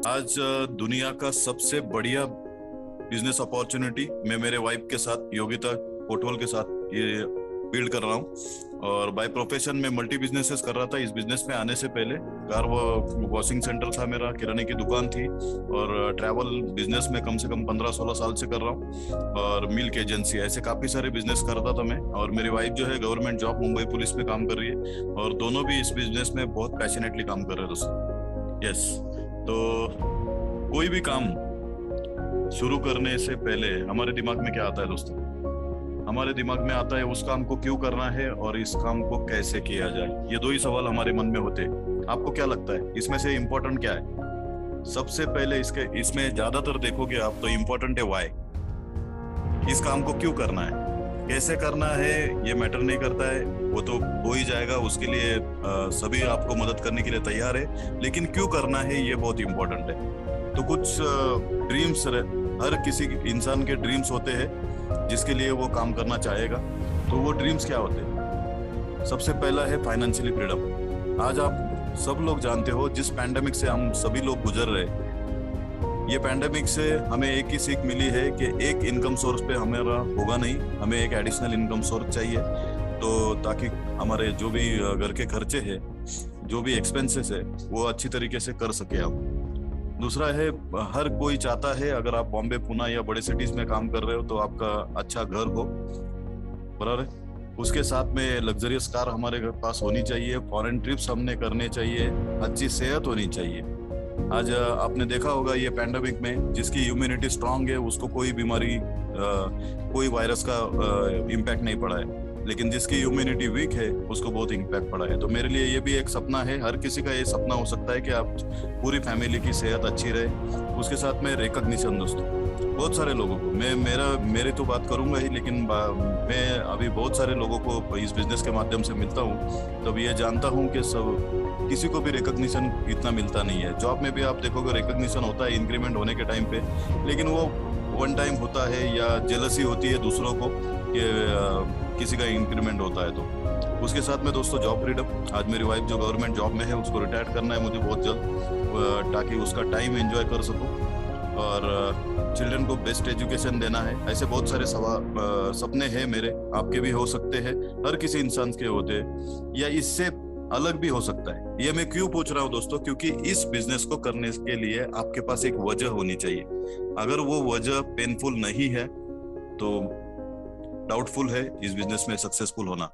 आज दुनिया का सबसे बढ़िया बिजनेस अपॉर्चुनिटी मैं मेरे वाइफ के साथ योगिता कोटवाल के साथ ये बिल्ड कर रहा हूँ। और बाय प्रोफेशन में मल्टी बिजनेसेस कर रहा था। इस बिजनेस में आने से पहले कार वॉशिंग सेंटर था मेरा, किराने की दुकान थी और ट्रैवल बिजनेस में कम से कम 15-16 साल से कर रहा हूँ और मिल्क एजेंसी, ऐसे काफी सारे बिजनेस करता था मैं। और मेरी वाइफ जो है गवर्नमेंट जॉब मुंबई पुलिस में काम कर रही है और दोनों भी इस बिजनेस में बहुत पैशनेटली काम कर रहे हैं दोस्तों। यस, तो कोई भी काम शुरू करने से पहले हमारे दिमाग में क्या आता है दोस्तों? हमारे दिमाग में आता है उस काम को क्यों करना है और इस काम को कैसे किया जाए। ये दो ही सवाल हमारे मन में होते हैं। आपको क्या लगता है इसमें से इम्पोर्टेंट क्या है? सबसे पहले इसमें ज्यादातर देखोगे आप तो इम्पोर्टेंट है व्हाई। इस काम को क्यों करना है, कैसे करना है ये मैटर नहीं करता है, वो तो हो ही जाएगा। उसके लिए सभी आपको मदद करने के लिए तैयार है, लेकिन क्यों करना है ये बहुत इंपॉर्टेंट है। तो कुछ ड्रीम्स हर किसी इंसान के ड्रीम्स होते हैं जिसके लिए वो काम करना चाहेगा। तो वो ड्रीम्स क्या होते हैं? सबसे पहला है फाइनेंशियली फ्रीडम। आज आप सब लोग जानते हो जिस पैंडेमिक से हम सभी लोग गुजर रहे हैं, ये पैंडेमिक से हमें एक ही सीख मिली है कि एक इनकम सोर्स पे हमारा होगा नहीं, हमें एक एडिशनल इनकम सोर्स चाहिए। तो ताकि हमारे जो भी घर के खर्चे हैं, जो भी एक्सपेंसेस है, वो अच्छी तरीके से कर सके आप। दूसरा है, हर कोई चाहता है अगर आप बॉम्बे, पुणे या बड़े सिटीज में काम कर रहे हो तो आपका अच्छा घर हो, बराबर है। उसके साथ में लग्जरियस कार हमारे पास होनी चाहिए, फॉरेन ट्रिप्स हमने करने चाहिए, अच्छी सेहत होनी चाहिए। आज आपने देखा होगा ये पैंडेमिक में जिसकी इम्यूनिटी स्ट्रांग है उसको कोई बीमारी, कोई वायरस का इम्पैक्ट नहीं पड़ा है, लेकिन जिसकी इम्यूनिटी वीक है उसको बहुत इम्पैक्ट पड़ा है। तो मेरे लिए ये भी एक सपना है, हर किसी का ये सपना हो सकता है कि आप पूरी फैमिली की सेहत अच्छी रहे। उसके साथ में रिकॉग्निशन दोस्तों, बहुत सारे लोगों को मेरी तो बात करूंगा ही, लेकिन मैं अभी बहुत सारे लोगों को इस बिजनेस के माध्यम से मिलता हूँ, तब ये जानता हूँ कि सब किसी को भी रिकॉग्निशन इतना मिलता नहीं है। जॉब में भी आप देखोगे रिकॉग्निशन होता है इंक्रीमेंट होने के टाइम पे, लेकिन वो वन टाइम होता है या जेलसी होती है दूसरों को कि किसी का इंक्रीमेंट होता है। तो उसके साथ में दोस्तों जॉब फ्रीडम। आज मेरी वाइफ जो गवर्नमेंट जॉब में है उसको रिटायर करना है मुझे बहुत जल्द, ताकि उसका टाइम एंजॉय कर सकूं और चिल्ड्रन को बेस्ट एजुकेशन देना है। ऐसे बहुत सारे सपने हैं मेरे, आपके भी हो सकते हैं, हर किसी इंसान के होते हैं, या इससे अलग भी हो सकता है। ये मैं क्यों पूछ रहा हूँ दोस्तों? क्योंकि इस बिजनेस को करने के लिए आपके पास एक वजह होनी चाहिए। अगर वो वजह पेनफुल नहीं है तो डाउटफुल है इस बिजनेस में सक्सेसफुल होना।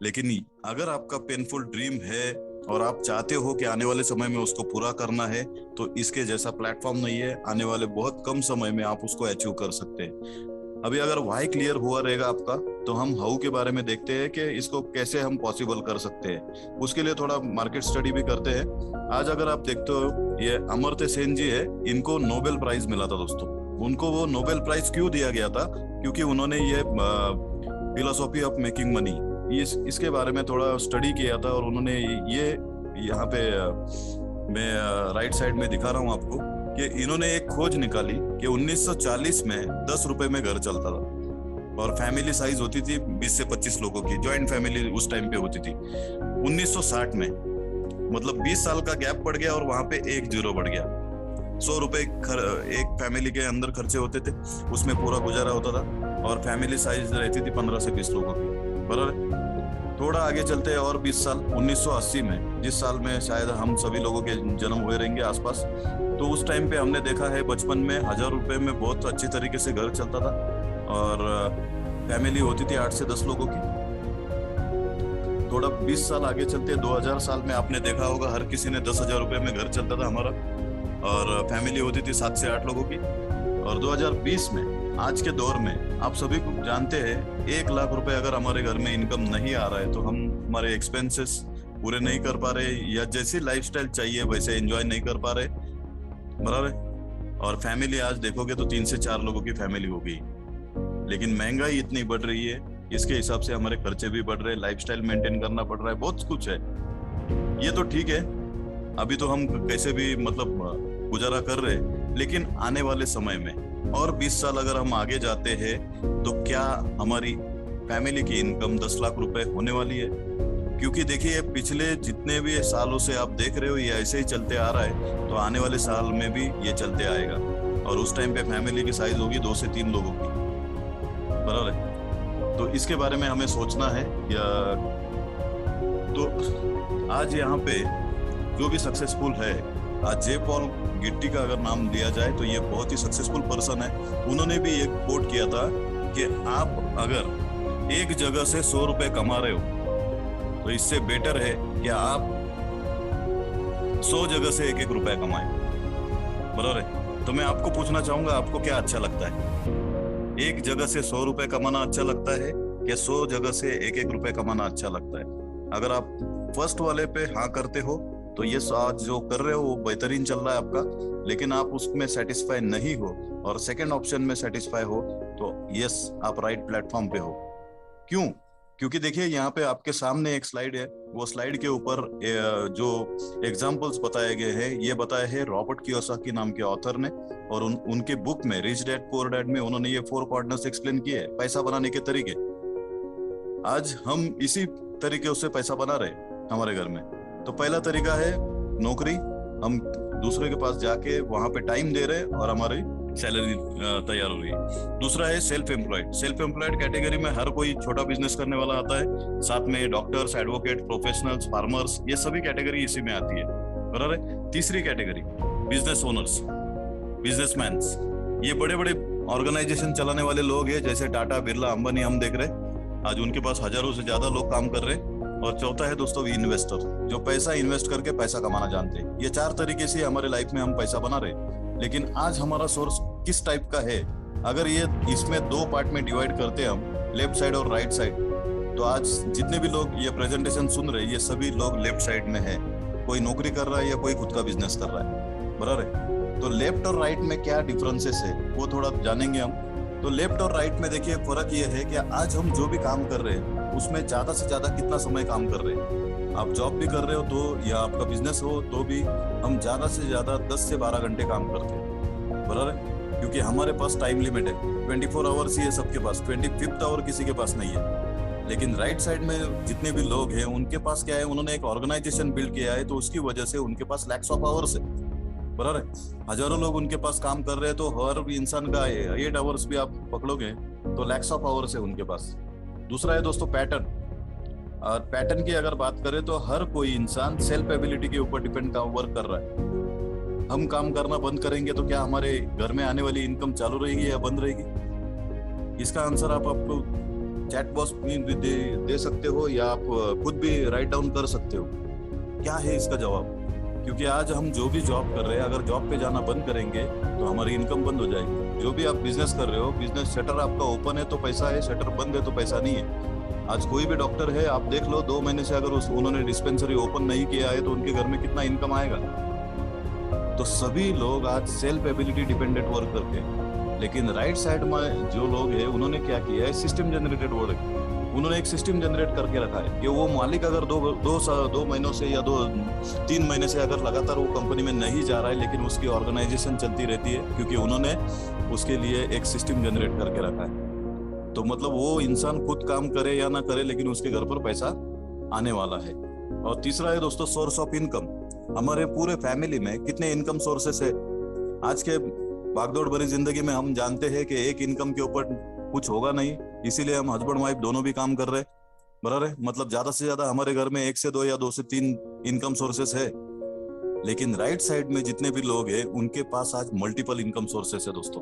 लेकिन अगर आपका पेनफुल ड्रीम है और आप चाहते हो कि आने वाले समय में उसको पूरा करना है, तो इसके जैसा प्लेटफॉर्म नहीं है। आने वाले बहुत कम समय में आप उसको अचीव कर सकते हैं। अभी अगर व्हाई क्लियर हुआ रहेगा आपका, तो हम हाउ के बारे में देखते हैं कि इसको कैसे हम पॉसिबल कर सकते हैं। उसके लिए थोड़ा मार्केट स्टडी भी करते हैं। आज अगर आप देखते हो, ये अमर्त्य सेन जी है, इनको नोबेल प्राइज मिला था दोस्तों। उनको वो नोबेल प्राइज क्यों दिया गया था? क्योंकि उन्होंने ये फिलोसॉफी ऑफ मेकिंग मनी इसके बारे में थोड़ा स्टडी किया था। और उन्होंने ये यहाँ पे मैं राइट साइड में दिखा रहा हूँ आपको कि इन्होंने एक खोज निकाली कि 1940 में 10 रुपए में घर चलता था और फैमिली साइज होती थी 20 से 25 लोगों की, जॉइंट फैमिली उस टाइम पे होती थी। 1960 में मतलब 20 साल का गैप पड़ गया और वहां पे एक जीरो बढ़ गया। 100 रुपए एक फैमिली के अंदर खर्चे होते थे, उसमें पूरा गुजारा होता था और फैमिली साइज रहती थी 15 से 20 लोगों की, बराबर। थोड़ा आगे चलते हैं और 20 साल, 1980 में, जिस साल में शायद हम सभी लोगों के जन्म हुए रहेंगे आसपास, तो उस टाइम पे हमने देखा है बचपन में 1000 रुपए में बहुत अच्छी तरीके से घर चलता था और फैमिली होती थी 8 से 10 लोगों की। थोड़ा 20 साल आगे चलते हैं 2000 साल में, आपने देखा होगा हर किसी ने 10,000 रुपए में घर चलता था हमारा और फैमिली होती थी 7 से 8 लोगों की। और 2020 में, आज के दौर में, आप सभी को जानते हैं 1 लाख रुपए अगर हमारे घर में इनकम नहीं आ रहा है तो हम हमारे एक्सपेंसेस पूरे नहीं कर पा रहे, या जैसी लाइफस्टाइल चाहिए वैसे एंजॉय नहीं कर पा रहे, बराबर। और फैमिली आज देखोगे तो 3 से 4 लोगों की फैमिली हो गई। लेकिन महंगाई इतनी बढ़ रही है, इसके हिसाब से हमारे खर्चे भी बढ़ रहे हैं, लाइफस्टाइल मेंटेन करना पड़ रहा है, बहुत कुछ है। ये तो ठीक है, अभी तो हम कैसे भी मतलब गुजारा कर रहे हैं, लेकिन आने वाले समय में और 20 साल अगर हम आगे जाते हैं तो क्या हमारी फैमिली की इनकम 10 लाख रुपए होने वाली है? क्योंकि देखिए पिछले जितने भी सालों से आप देख रहे हो ये ऐसे ही चलते आ रहा है, तो आने वाले साल में भी ये चलते आएगा। और उस टाइम पे फैमिली की साइज होगी 2 से 3 लोगों की, बराबर है। तो इसके बारे में हमें सोचना है। या तो आज यहाँ पे जो भी सक्सेसफुल है, आज जे पॉल गिट्टी का अगर नाम लिया जाए तो ये बहुत ही सक्सेसफुल पर्सन है। उन्होंने भी एक कोट किया था कि आप अगर एक जगह से 100 रुपए कमा रहे हो तो इससे बेटर है कि आप 100 जगह से 1-1 रुपया कमाएं, बराबर है। तो मैं आपको पूछना चाहूंगा, आपको क्या अच्छा लगता है? एक जगह से 100 रुपए कमाना अच्छा लगता है या 100 जगह से 1-1 रुपए कमाना अच्छा लगता है? अगर आप फर्स्ट वाले पे हाँ करते हो तो ये आज जो कर रहे हो वो बेहतरीन चल रहा है आपका, लेकिन आप उसमें सेटिस्फाई नहीं हो और सेकंड ऑप्शन में सेटिस्फाई हो तो यस, आप राइट प्लेटफॉर्म पे हो। क्यों? क्योंकि देखिए यहाँ पे आपके सामने एक स्लाइड है, वो स्लाइड के ऊपर जो एग्जाम्पल्स बताए गए हैं ये बताए हैं रॉबर्ट कियोसाकी नाम के ऑथर ने, और उनके बुक में रिच डैड पुअर डैड में उन्होंने ये 4 कॉर्नर्स एक्सप्लेन किए हैं पैसा बनाने के तरीके। आज हम इसी तरीके से पैसा बना रहे हमारे घर में। तो पहला तरीका है नौकरी, हम दूसरे के पास जाके वहां पे टाइम दे रहे हैं और हमारी सैलरी तैयार हो रही है। दूसरा है self employed. Self employed category में हर कोई छोटा बिजनेस करने वाला आता है, साथ में डॉक्टर्स, एडवोकेट, प्रोफेशनल्स, फार्मर्स, ये सभी कैटेगरी इसी में आती है, बराबर है। तीसरी कैटेगरी बिजनेस ओनर्स, बिजनेसमैन्स, ये बड़े बड़े ऑर्गेनाइजेशन चलाने वाले लोग हैं, जैसे टाटा, बिरला, अंबानी हम देख रहे हैं, आज उनके पास हजारों से ज्यादा लोग काम कर रहे हैं। और चौथा है दोस्तों इन्वेस्टर, जो पैसा इन्वेस्ट करके पैसा कमाना जानते हैं। ये 4 तरीके से हमारे लाइफ में हम पैसा बना रहे हैं। लेकिन आज हमारा सोर्स किस टाइप का है? अगर ये इसमें 2 पार्ट में डिवाइड करते हैं हम, लेफ्ट साइड और राइट साइड, तो आज जितने भी लोग ये प्रेजेंटेशन सुन रहे हैं ये सभी लोग लेफ्ट साइड में है। कोई नौकरी कर रहा है या कोई खुद का बिजनेस कर रहा है, बराबर है। तो लेफ्ट और राइट में क्या डिफरेंसेस है वो थोड़ा जानेंगे हम। तो लेफ्ट और राइट में देखिए फर्क ये है कि आज हम जो भी काम कर रहे हैं उसमें ज्यादा से ज्यादा कितना समय काम कर रहे हैं। आप जॉब भी कर रहे हो तो या आपका बिजनेस हो तो भी हम ज्यादा से ज्यादा 10 से 12 घंटे काम करते हैं, बराबर है। क्योंकि हमारे पास टाइम लिमिट है, 24 आवर्स ही है सबके पास, 25th आवर किसी के पास नहीं है। लेकिन राइट साइड में जितने भी लोग हैं उनके पास क्या है, उन्होंने एक ऑर्गेनाइजेशन बिल्ड किया है, तो उसकी वजह से उनके पास लैक्स ऑफ आवर्स है, बराबर है। हजारों लोग उनके पास काम कर रहे हैं, तो हर इंसान का 8 आवर्स भी आप पकड़ोगे तो लैक्स ऑफ आवर्स है उनके पास। दूसरा है दोस्तों पैटर्न। और पैटर्न की अगर बात करें तो हर कोई इंसान सेल्फ एबिलिटी के ऊपर डिपेंड वर्क कर रहा है। हम काम करना बंद करेंगे तो क्या हमारे घर में आने वाली इनकम चालू रहेगी या बंद रहेगी? इसका आंसर आपको चैट बॉक्स में दे सकते हो या आप खुद भी राइट डाउन कर सकते हो। क्या है इसका जवाब? क्योंकि आज हम जो भी जॉब कर रहे हैं, अगर जॉब पे जाना बंद करेंगे तो हमारी इनकम बंद हो जाएगी। जो भी आप बिजनेस कर रहे हो, बिजनेस शटर आपका ओपन है तो पैसा है, शटर बंद है तो पैसा नहीं है। आज कोई भी डॉक्टर है, आप देख लो 2 महीने से अगर उन्होंने डिस्पेंसरी ओपन नहीं किया है तो उनके घर में कितना इनकम आएगा? तो सभी लोग आज सेल्फ एबिलिटी डिपेंडेंट वर्क करते हैं। लेकिन राइट साइड में जो लोग हैं उन्होंने क्या किया है, सिस्टम जनरेटेड वर्क। उन्होंने एक सिस्टम जनरेट करके रखा है कि वो मालिक अगर 2 महीनों से या 2-3 महीने से अगर लगातार वो कंपनी में नहीं जा रहा है, लेकिन उसकी ऑर्गेनाइजेशन चलती रहती है, क्योंकि उन्होंने उसके लिए एक सिस्टम जनरेट करके रखा है। तो मतलब वो इंसान खुद काम करे या ना करे, लेकिन उसके घर पर पैसा आने वाला है। और तीसरा है दोस्तों सोर्स ऑफ इनकम। हमारे पूरे फैमिली में कितने इनकम सोर्सेस है? आज के भागदौड़ भरी जिंदगी में हम जानते हैं कि एक इनकम के ऊपर कुछ होगा नहीं, इसीलिए हम हस्बैंड वाइफ दोनों भी काम कर रहे हैं, बराबर है। मतलब ज्यादा से ज्यादा हमारे घर में 1 से 2 या 2 से 3 इनकम सोर्सेस है। लेकिन राइट साइड में जितने भी लोग हैं उनके पास आज मल्टीपल इनकम सोर्सेस है दोस्तों,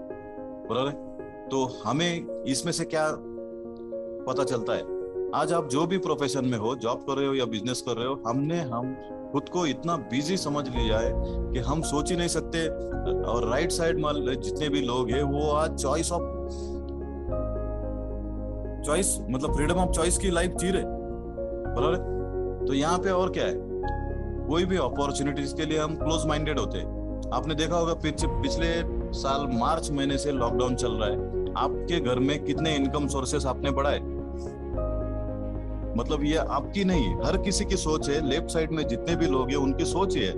बराबर है। तो हमें इसमें से क्या पता चलता है? आज आप जो भी प्रोफेशन में हो, जॉब कर रहे हो या बिजनेस कर रहे हो, हम खुद को इतना बिजी समझ लिया है कि हम सोच ही नहीं सकते। और राइट साइड में जितने भी लोग हैं वो आज चॉइस मतलब फ्रीडम ऑफ चॉइस की लाइफ जी रहे, बराबर है। तो यहाँ पे और क्या है, कोई भी अपॉर्चुनिटीज के लिए हम क्लोज माइंडेड होते हैं। आपने देखा होगा पिछले साल मार्च महीने से लॉकडाउन चल रहा है, आपके घर में कितने इनकम सोर्सेस आपने बढ़ाए? मतलब ये आपकी नहीं, हर किसी की सोच है। लेफ्ट साइड में जितने भी लोग हैं उनकी सोच ये है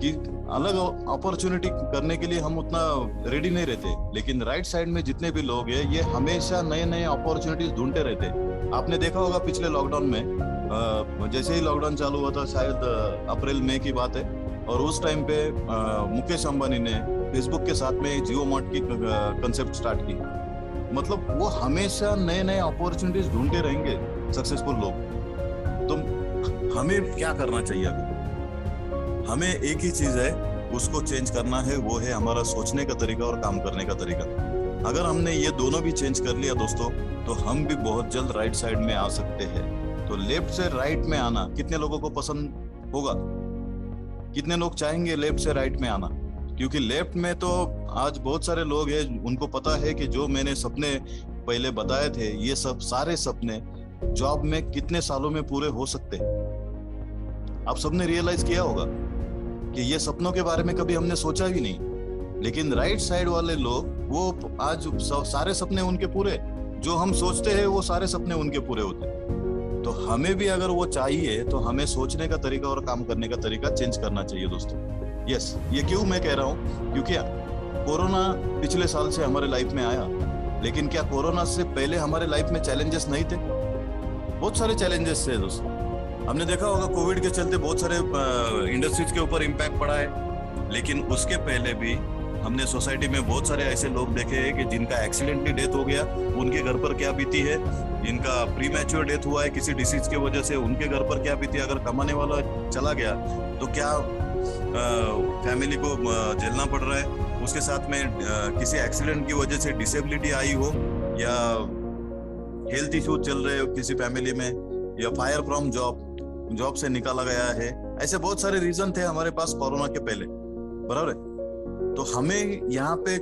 कि अलग अपॉर्चुनिटी करने के लिए हम उतना रेडी नहीं रहते। लेकिन राइट साइड में जितने भी लोग हैं ये हमेशा नए नए अपॉर्चुनिटीज ढूंढते रहते। आपने देखा होगा पिछले लॉकडाउन में जैसे ही लॉकडाउन चालू हुआ था, शायद अप्रैल मई की बात है, और उस टाइम पे मुकेश अंबानी ने फेसबुक के साथ में जियो मार्ट की कंसेप्ट स्टार्ट की। मतलब वो हमेशा नए नए अपॉर्चुनिटीज ढूंढते रहेंगे सक्सेसफुल लोग। तो हमें क्या करना चाहिए अभी? हमें एक ही चीज है, उसको चेंज करना है, वो है हमारा सोचने का तरीका और काम करने का तरीका। अगर हमने ये दोनों भी चेंज कर लिया दोस्तों, तो हम भी बहुत जल्द राइट साइड में आ सकते हैं। तो लेफ्ट से राइट में आना कितने लोगों को पसंद होगा? कितने लोग चाहेंगे लेफ्ट से राइट में आना? क्योंकि लेफ्ट में तो आज बहुत सारे लोग हैं, उनको पता है कि जो मैंने सपने पहले बताए थे, ये सब सारे सपने जॉब में कितने सालों में पूरे हो सकते हैं। आप सबने रियलाइज किया होगा कि ये सपनों के बारे में कभी हमने सोचा भी नहीं, लेकिन राइट साइड वाले लोग वो आज सारे सपने उनके पूरे, जो हम सोचते हैं वो सारे सपने उनके पूरे होते हैं। तो हमें भी अगर वो चाहिए तो हमें सोचने का तरीका और काम करने का तरीका चेंज करना चाहिए दोस्तों। यस, ये क्यों मैं कह रहा हूँ? क्योंकि कोरोना पिछले साल से हमारे लाइफ में आया, लेकिन क्या कोरोना से पहले हमारे लाइफ में चैलेंजेस नहीं थे? बहुत सारे चैलेंजेस थे दोस्तों। हमने देखा होगा कोविड के चलते बहुत सारे इंडस्ट्रीज के ऊपर इम्पैक्ट पड़ा है, लेकिन उसके पहले भी हमने सोसाइटी में बहुत सारे ऐसे लोग देखे हैं कि जिनका एक्सीडेंटली डेथ हो गया, उनके घर पर क्या बीती है। जिनका प्री मैच्योर डेथ हुआ है किसी डिसीज की वजह से, उनके घर पर क्या बीती है। अगर कमाने वाला चला गया तो क्या फैमिली को झेलना पड़ रहा है। उसके साथ में किसी एक्सीडेंट की वजह से डिसेबिलिटी आई हो, या हेल्थ इश्यूज चल रहे हो किसी फैमिली में, या फायर फ्रॉम जॉब से निकाला गया है। ऐसे बहुत सारे रीजन थे हमारे पास कोरोना के पहले, बराबर है। तो हमें यहाँ पे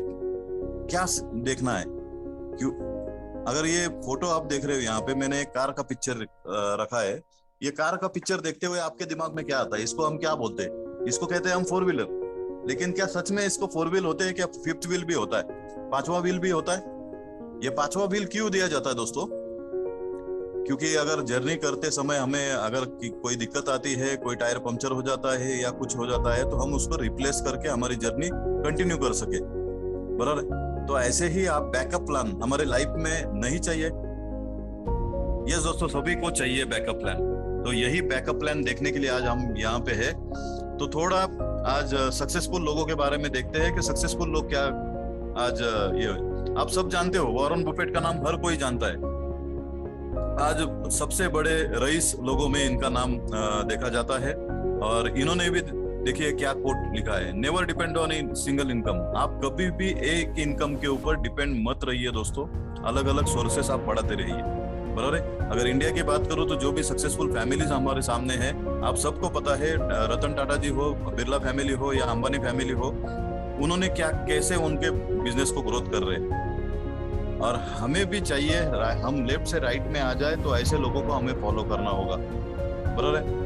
क्या देखना है? क्यों, अगर ये फोटो आप देख रहे हो, यहाँ पे मैंने एक कार का पिक्चर रखा है। ये कार का पिक्चर देखते हुए आपके दिमाग में क्या आता है? इसको हम क्या बोलते हैं? इसको कहते हैं हम 4 व्हीलर। लेकिन क्या सच में इसको 4 व्हील होते हैं? क्या 5th व्हील भी होता है? 5वां व्हील भी होता है? ये 5वां व्हील क्यों दिया जाता है दोस्तों? क्योंकि अगर जर्नी करते समय हमें अगर कोई दिक्कत आती है, कोई टायर पंक्चर हो जाता है या कुछ हो जाता है, तो हम उसको रिप्लेस करके हमारी जर्नी कंटिन्यू कर सके, बराबर। तो ऐसे ही आप बैकअप प्लान हमारे लाइफ में नहीं चाहिए? यस दोस्तों, सभी को चाहिए बैकअप प्लान। तो यही बैकअप प्लान देखने के लिए आज हम यहाँ पे है। तो थोड़ा आज सक्सेसफुल लोगों के बारे में देखते हैं कि सक्सेसफुल लोग क्या। आज ये आप सब जानते हो, वॉरेन बफेट का नाम हर कोई जानता है। आज सबसे बड़े रईस लोगों में इनका नाम देखा जाता है। और इन्होंने भी देखिए क्या कोट लिखा है, never depend on in single income. आप कभी भी एक इनकम के ऊपर डिपेंड मत रहिए दोस्तों, अलग अलग सोर्सेस आप बढ़ाते रहिए, बराबर है। अगर इंडिया की बात करूं तो जो भी सक्सेसफुल फैमिलीज हमारे सामने है, आप सबको पता है, रतन टाटा जी हो, बिरला फैमिली हो या अंबानी फैमिली हो, उन्होंने क्या कैसे उनके बिजनेस को ग्रोथ कर रहे हैं। और हमें भी चाहिए हम लेफ्ट से राइट में आ जाए, तो ऐसे लोगों को हमें फॉलो करना होगा, बराबर है।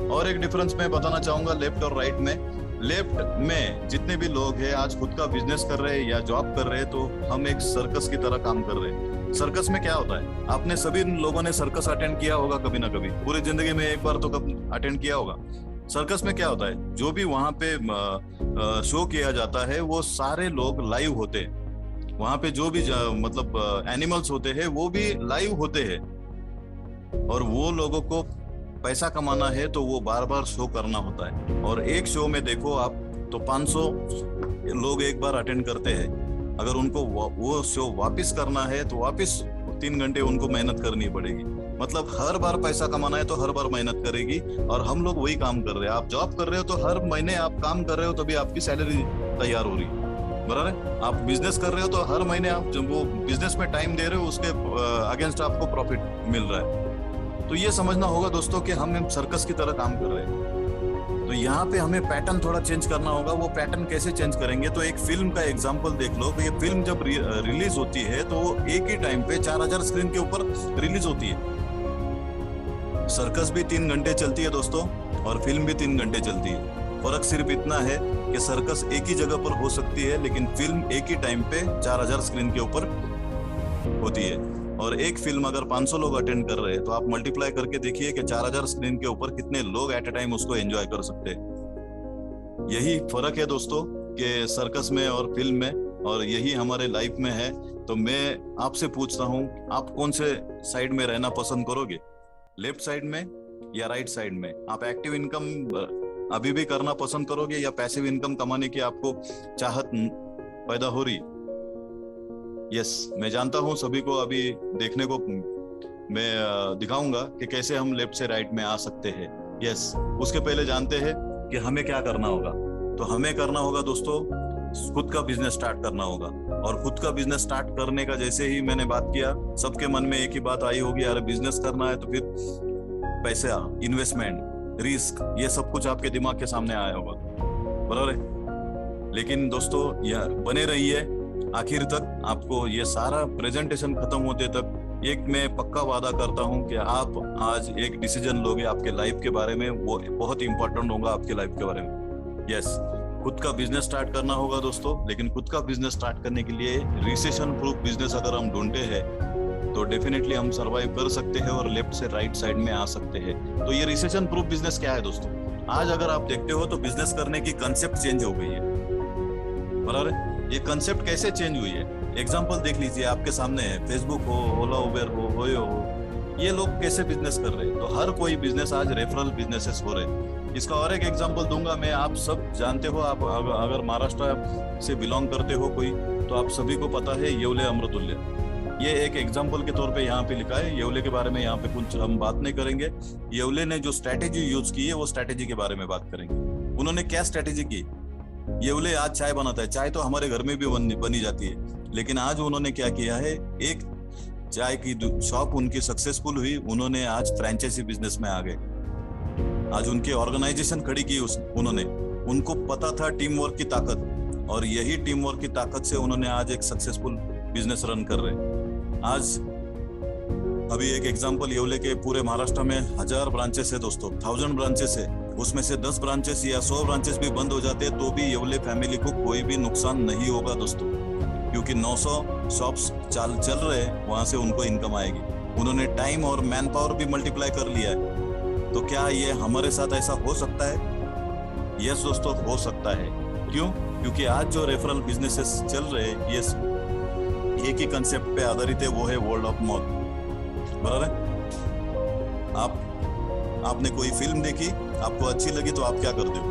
और एक डिफरेंस मैं बताना चाहूंगा लेफ्ट और राइट में। लेफ्ट में जितने भी लोग हैं आज खुद का बिजनेस कर रहे हैं या जॉब कर रहे हैं, तो हम एक सर्कस की तरह काम कर रहे हैं। सर्कस में क्या होता है? आपने सभी लोगों ने सर्कस अटेंड किया होगा कभी ना कभी, पूरी जिंदगी में एक बार तो कभी अटेंड किया होगा। सर्कस में क्या होता है? जो भी वहां पे शो किया जाता है, वो सारे लोग लाइव होते हैं। वहां पे जो भी मतलब एनिमल्स होते हैं वो भी लाइव होते हैं। और वो लोगों को पैसा कमाना है तो वो बार बार शो करना होता है। और एक शो में देखो आप तो 500 लोग एक बार अटेंड करते हैं। अगर उनको वो शो वापस करना है तो वापस 3 घंटे उनको मेहनत करनी पड़ेगी। मतलब हर बार पैसा कमाना है तो हर बार मेहनत करेगी। और हम लोग वही काम कर रहे हैं। आप जॉब कर रहे हो तो हर महीने आप काम कर रहे हो, तभी आपकी सैलरी तैयार हो रही है, बराबर है। आप बिजनेस कर रहे हो तो हर महीने आप जब वो बिजनेस में टाइम दे रहे हो, उसके अगेंस्ट आपको प्रॉफिट मिल रहा है। तो ये समझना होगा दोस्तों कि हम सर्कस की तरह काम कर रहे हैं। तो यहाँ पे हमें पैटर्न थोड़ा चेंज करना होगा। वो पैटर्न कैसे चेंज करेंगे? तो एक फिल्म का एग्जांपल देख लो। ये फिल्म जब रिलीज होती है तो वो एक ही टाइम पे 4000 स्क्रीन के ऊपर रिलीज होती है। सर्कस भी 3 घंटे चलती है दोस्तों, और फिल्म भी 3 घंटे चलती है। फर्क सिर्फ इतना है कि सर्कस एक ही जगह पर हो सकती है, लेकिन फिल्म एक ही टाइम पे 4000 स्क्रीन के ऊपर होती है। और एक फिल्म अगर 500 लोग अटेंड कर रहे हैं, तो आप मल्टीप्लाई करके देखिए कि 4000 स्क्रीन के ऊपर कितने लोग एट ए टाइम उसको एंजॉय कर सकते हैं। यही फर्क है दोस्तों कि सर्कस में और फिल्म में, और यही हमारे लाइफ में है। तो मैं आपसे पूछता हूँ, आप कौन से साइड में रहना पसंद करोगे? लेफ्ट साइड में या राइट साइड में? आप एक्टिव इनकम अभी भी करना पसंद करोगे या पैसिव इनकम कमाने की आपको चाहत पैदा हो रही? यस, मैं जानता हूं सभी को अभी देखने को मैं दिखाऊंगा कि कैसे हम लेफ्ट से राइट में आ सकते हैं। यस, उसके पहले जानते हैं कि हमें क्या करना होगा। तो हमें करना होगा दोस्तों, खुद का बिजनेस स्टार्ट करना होगा। और खुद का बिजनेस स्टार्ट करने का जैसे ही मैंने बात किया, सबके मन में एक ही बात आई होगी, यार बिजनेस करना है तो फिर पैसा, इन्वेस्टमेंट, रिस्क, ये सब कुछ आपके दिमाग के सामने आया होगा, बराबर है? लेकिन दोस्तों यह बने रहिए आखिर तक। आपको ये सारा प्रेजेंटेशन खत्म होते तक एक मैं पक्का वादा करता हूं कि आप आज एक डिसीजन लोगे आपके लाइफ के बारे में, वो बहुत इंपॉर्टेंट होगा आपके लाइफ के बारे में। यस, खुद का बिजनेस स्टार्ट करना होगा दोस्तों, लेकिन खुद का बिजनेस स्टार्ट करने के लिए रिसेशन प्रूफ बिजनेस अगर हम ढूंढते हैं तो डेफिनेटली हम सरवाइव कर सकते हैं और लेफ्ट से राइट साइड में आ सकते हैं। तो ये रिसेशन प्रूफ बिजनेस क्या है दोस्तों? आज अगर आप देखते हो तो बिजनेस करने की कंसेप्ट चेंज हो गई है, बराबर है? ये कंसेप्ट कैसे चेंज हुई है? एग्जांपल देख लीजिए, आपके सामने है, फेसबुक हो, ओला उबेर हो, ओयो हो, ये लोग कैसे बिजनेस कर रहे हैं। तो हर कोई बिजनेस आज रेफरल बिजनेसेस हो रहे हैं। इसका और एक एग्जांपल दूंगा मैं, आप सब जानते हो, आप अगर महाराष्ट्र से बिलोंग करते हो कोई, तो आप सभी को पता है येवले अमृतुल्य। ये एक एग्जांपल के तौर पे यहाँ पे लिखा है। येवले के बारे में यहाँ पे कुछ हम बात नहीं करेंगे। येवले ने जो स्ट्रैटेजी यूज की है वो स्ट्रैटेजी के बारे में बात करेंगे। उन्होंने क्या स्ट्रैटेजी की? येवले आज चाय बनाता है, चाय तो हमारे घर में भी बनी जाती है, लेकिन आज उन्होंने क्या किया है, एक चाय की शॉप उनकी सक्सेसफुल हुई, उन्होंने आज फ्रेंचाइजी बिजनेस में आ गए। आज उनकी ऑर्गेनाइजेशन खड़ी की उन्होंने, उनको पता था टीम वर्क की ताकत, और यही टीम वर्क की ताकत से उन्होंने आज एक सक्सेसफुल बिजनेस रन कर रहे हैं। आज अभी एक एग्जांपल, येवले के पूरे महाराष्ट्र में 1000 ब्रांचेस है दोस्तों, 1000 ब्रांचेस है। उसमें से 10 ब्रांचेस या 100 ब्रांचेस भी बंद हो जाते हैं तो भी येवले फैमिली को कोई भी नुकसान नहीं होगा दोस्तों, क्योंकि 900 शॉप्स चल रहे हैं, वहां से उनको इनकम आएगी। उन्होंने टाइम और मैन पावर भी मल्टीप्लाई कर लिया है। तो क्या ये हमारे साथ ऐसा हो सकता है? यस दोस्तों, हो सकता है। क्यों? क्योंकि आज जो रेफरल बिजनेसेस चल रहे हैं ये एक ही कंसेप्ट पे आधारित है, वो है वर्ड ऑफ माउथ, बराबर है? आपने कोई फिल्म देखी, आपको अच्छी लगी, तो आप क्या करते हो?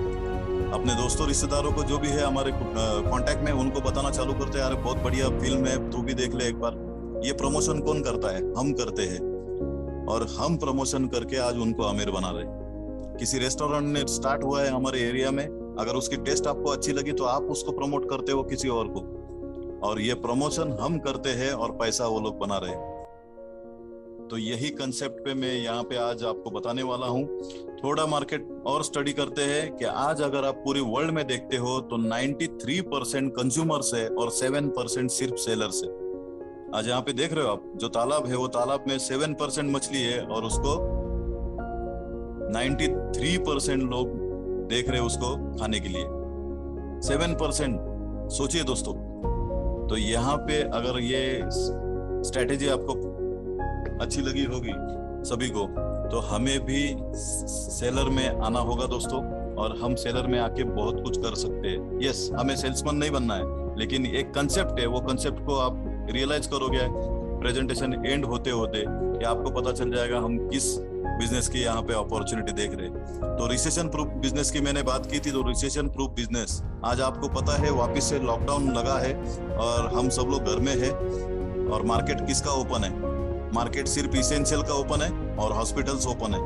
अपने दोस्तों रिश्तेदारों को, जो भी है हमारे कांटेक्ट में, उनको बताना चालू करते हैं, यार बहुत बढ़िया फिल्म है, तू भी देख ले एक बार। ये प्रमोशन कौन करता है? हम करते हैं, और हम प्रमोशन करके आज उनको अमीर बना रहे हैं। किसी रेस्टोरेंट ने स्टार्ट हुआ है हमारे एरिया में, अगर उसकी टेस्ट आपको अच्छी लगी तो आप उसको प्रमोट करते हो किसी और को, और ये प्रमोशन हम करते हैं और पैसा वो लोग बना रहे हैं। तो यही कंसेप्ट पे मैं यहाँ पे आज आपको बताने वाला हूँ। थोड़ा मार्केट और स्टडी करते हैं कि आज अगर आप पूरी वर्ल्ड में देखते हो तो 93% कंज्यूमर्स है और 7% सिर्फ सेलर्स है। आज यहाँ पे देख रहे हो आप, जो तालाब है वो तालाब में 7% मछली है और उसको 93% लोग देख रहे हैं उसको खाने के लिए। 7%, सोचिए दोस्तों। तो यहाँ पे अगर ये स्ट्रेटेजी आपको अच्छी लगी होगी सभी को, तो हमें भी सेलर में आना होगा दोस्तों, और हम सेलर में आके बहुत कुछ कर सकते हैं। यस, हमें सेल्समैन नहीं बनना है, लेकिन एक कंसेप्ट है, वो कंसेप्ट को आप रियलाइज करोगे प्रेजेंटेशन एंड होते होते कि आपको पता चल जाएगा हम किस बिजनेस की यहाँ पे अपॉर्चुनिटी देख रहे हैं। तो रिसेशन प्रूफ बिजनेस की मैंने बात की थी, तो रिसेशन प्रूफ बिजनेस आज आपको पता है वापस से लॉकडाउन लगा है और हम सब लोग घर में है, और मार्केट किसका ओपन है? मार्केट सिर्फ इसेंशियल का ओपन है और हॉस्पिटल्स ओपन है।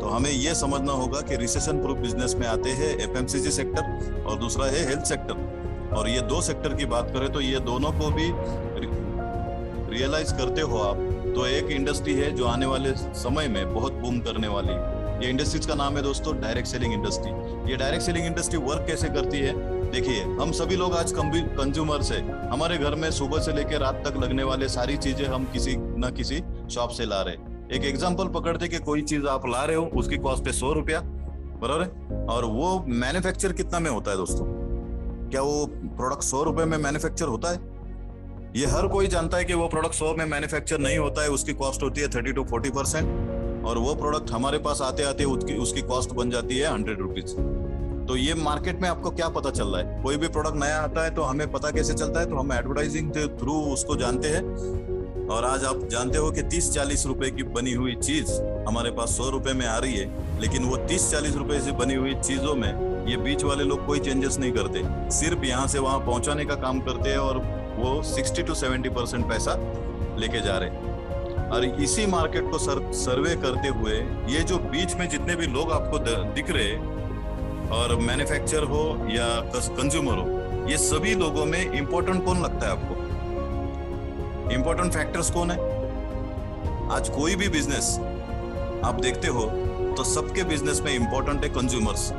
तो हमें यह समझना होगा कि रिसेशन प्रूफ बिजनेस में आते हैं एफएमसीजी सेक्टर और दूसरा है हेल्थ सेक्टर। और ये दो सेक्टर की बात करें तो ये दोनों को भी रियलाइज करते हो आप, तो एक इंडस्ट्री है जो आने वाले समय में बहुत बूम करने वाली है। ये इंडस्ट्रीज का नाम है दोस्तों डायरेक्ट सेलिंग इंडस्ट्री। ये डायरेक्ट सेलिंग इंडस्ट्री वर्क कैसे करती है? देखिए, हम सभी लोग आज कंज्यूमर्स है। हमारे घर में सुबह से लेकर रात तक लगने वाले सारी चीजें हम किसी न किसी शॉप से ला रहे। एक एग्जांपल पकड़ते कि कोई चीज आप ला रहे हो, उसकी कॉस्ट है 100 रुपया, बराबर है? और वो मैन्युफैक्चर कितना में होता है दोस्तों? क्या वो प्रोडक्ट 100 रुपए में मैन्युफैक्चर होता है? ये हर कोई जानता है कि वो प्रोडक्ट 100 में मैन्युफैक्चर नहीं होता है। उसकी कॉस्ट होती है 30 to 40%, और वो प्रोडक्ट हमारे पास आते आते उसकी कॉस्ट बन जाती है 100 रुपीज। तो ये मार्केट में आपको क्या पता चल रहा है? कोई भी प्रोडक्ट नया आता है तो हमें पता कैसे चलता है? तो हम एडवर्टाइजिंग के थ्रू उसको जानते हैं, और आज आप जानते हो कि 30-40 रुपए की बनी हुई चीज हमारे पास 100 रुपए में आ रही है, लेकिन वो 30-40 रुपए से बनी हुई चीजों में ये बीच वाले लोग कोई चेंजेस नहीं करते, सिर्फ यहाँ से वहां पहुंचाने का काम करते हैं और वो 60-70% पैसा लेके जा रहे हैं। और इसी मार्केट को सर्वे करते हुए ये जो बीच में जितने भी लोग आपको दिख रहे, और मैन्युफैक्चर हो या कंज्यूमर हो, ये सभी लोगों में इंपॉर्टेंट कौन लगता है आपको? इंपॉर्टेंट फैक्टर्स कौन है? आज कोई भी बिजनेस आप देखते हो तो सबके बिजनेस में इंपॉर्टेंट है कंज्यूमर्स।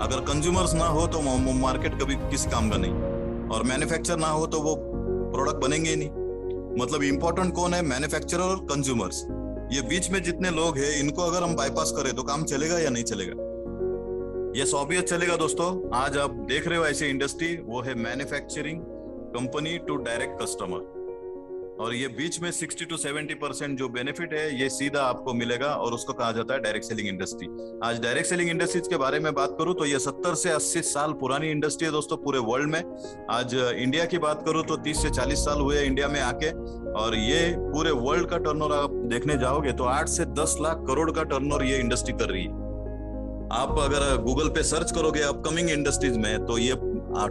अगर कंज्यूमर्स ना हो तो मार्केट कभी किसी काम का नहीं, और मैन्युफैक्चर ना हो तो वो प्रोडक्ट बनेंगे ही नहीं। मतलब इंपॉर्टेंट कौन है? मैन्युफैक्चरर और कंज्यूमर्स। ये बीच में जितने लोग हैं इनको अगर हम बाईपास करें तो काम चलेगा या नहीं चलेगा? यस, ऑब्वियस चलेगा दोस्तों। आज आप देख रहे हो ऐसी इंडस्ट्री, वो है manufacturing company to direct customer, और ये बीच में 60-70% जो बेनिफिट है ये सीधा आपको मिलेगा, और उसको कहा जाता है डायरेक्ट सेलिंग इंडस्ट्री। आज डायरेक्ट सेलिंग इंडस्ट्रीज के बारे में बात करूं तो ये 70 से 80 साल पुरानी इंडस्ट्री है दोस्तों पूरे वर्ल्ड में। आज इंडिया की बात करूं तो 30 से 40 साल हुए इंडिया में आके, और ये पूरे वर्ल्ड का टर्नओवर आप देखने जाओगे तो 8 से 10 लाख करोड़ का टर्नओवर ये इंडस्ट्री कर रही है। आप अगर गूगल पे सर्च करोगे अपकमिंग इंडस्ट्रीज में तो ये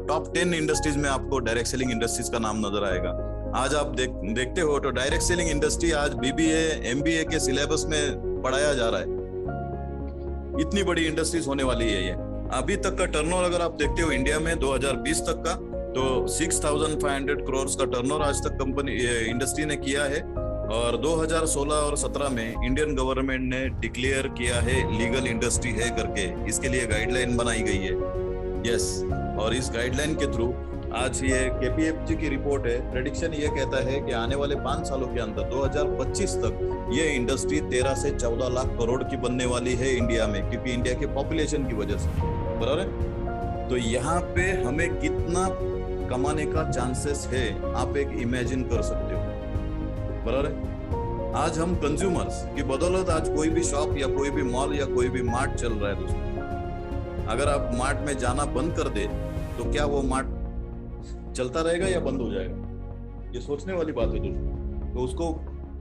टॉप 10 इंडस्ट्रीज में आपको डायरेक्ट सेलिंग इंडस्ट्रीज का नाम नजर आएगा। आज आप देखते हो तो डायरेक्ट सेलिंग इंडस्ट्री आज बीबीए एमबीए के सिलेबस में पढ़ाया जा रहा है। इतनी बड़ी इंडस्ट्रीज होने वाली है ये। अभी तक का टर्नओवर अगर आप देखते हो इंडिया में 2020 तक का, तो 6500 करोड़ का टर्नओवर आज तक कंपनी इंडस्ट्री ने किया है। और 2016 और 17 में इंडियन गवर्नमेंट ने डिक्लेयर किया है लीगल इंडस्ट्री है करके, इसके लिए गाइडलाइन बनाई गई है। यस, और इस गाइडलाइन के थ्रू आज ये केपीएफजी की रिपोर्ट है, प्रेडिक्शन ये कहता है कि आने वाले 5 सालों के अंदर 2025 तक ये इंडस्ट्री 13 से 14 लाख करोड़ की बनने वाली है इंडिया में, क्योंकि इंडिया के पॉपुलेशन की वजह से, बराबर है। तो यहाँ पे हमें कितना कमाने का चांसेस है आप एक इमेजिन कर सकते हो, बराबर है। आज हम कंज्यूमर्स की बदौलत आज कोई भी शॉप या कोई भी मॉल या कोई भी मार्ट चल रहा है दोस्तों। अगर आप मार्ट में जाना बंद कर दे तो क्या वो मार्ट चलता रहेगा या बंद हो जाएगा? ये सोचने वाली बात है दोस्तों। तो उसको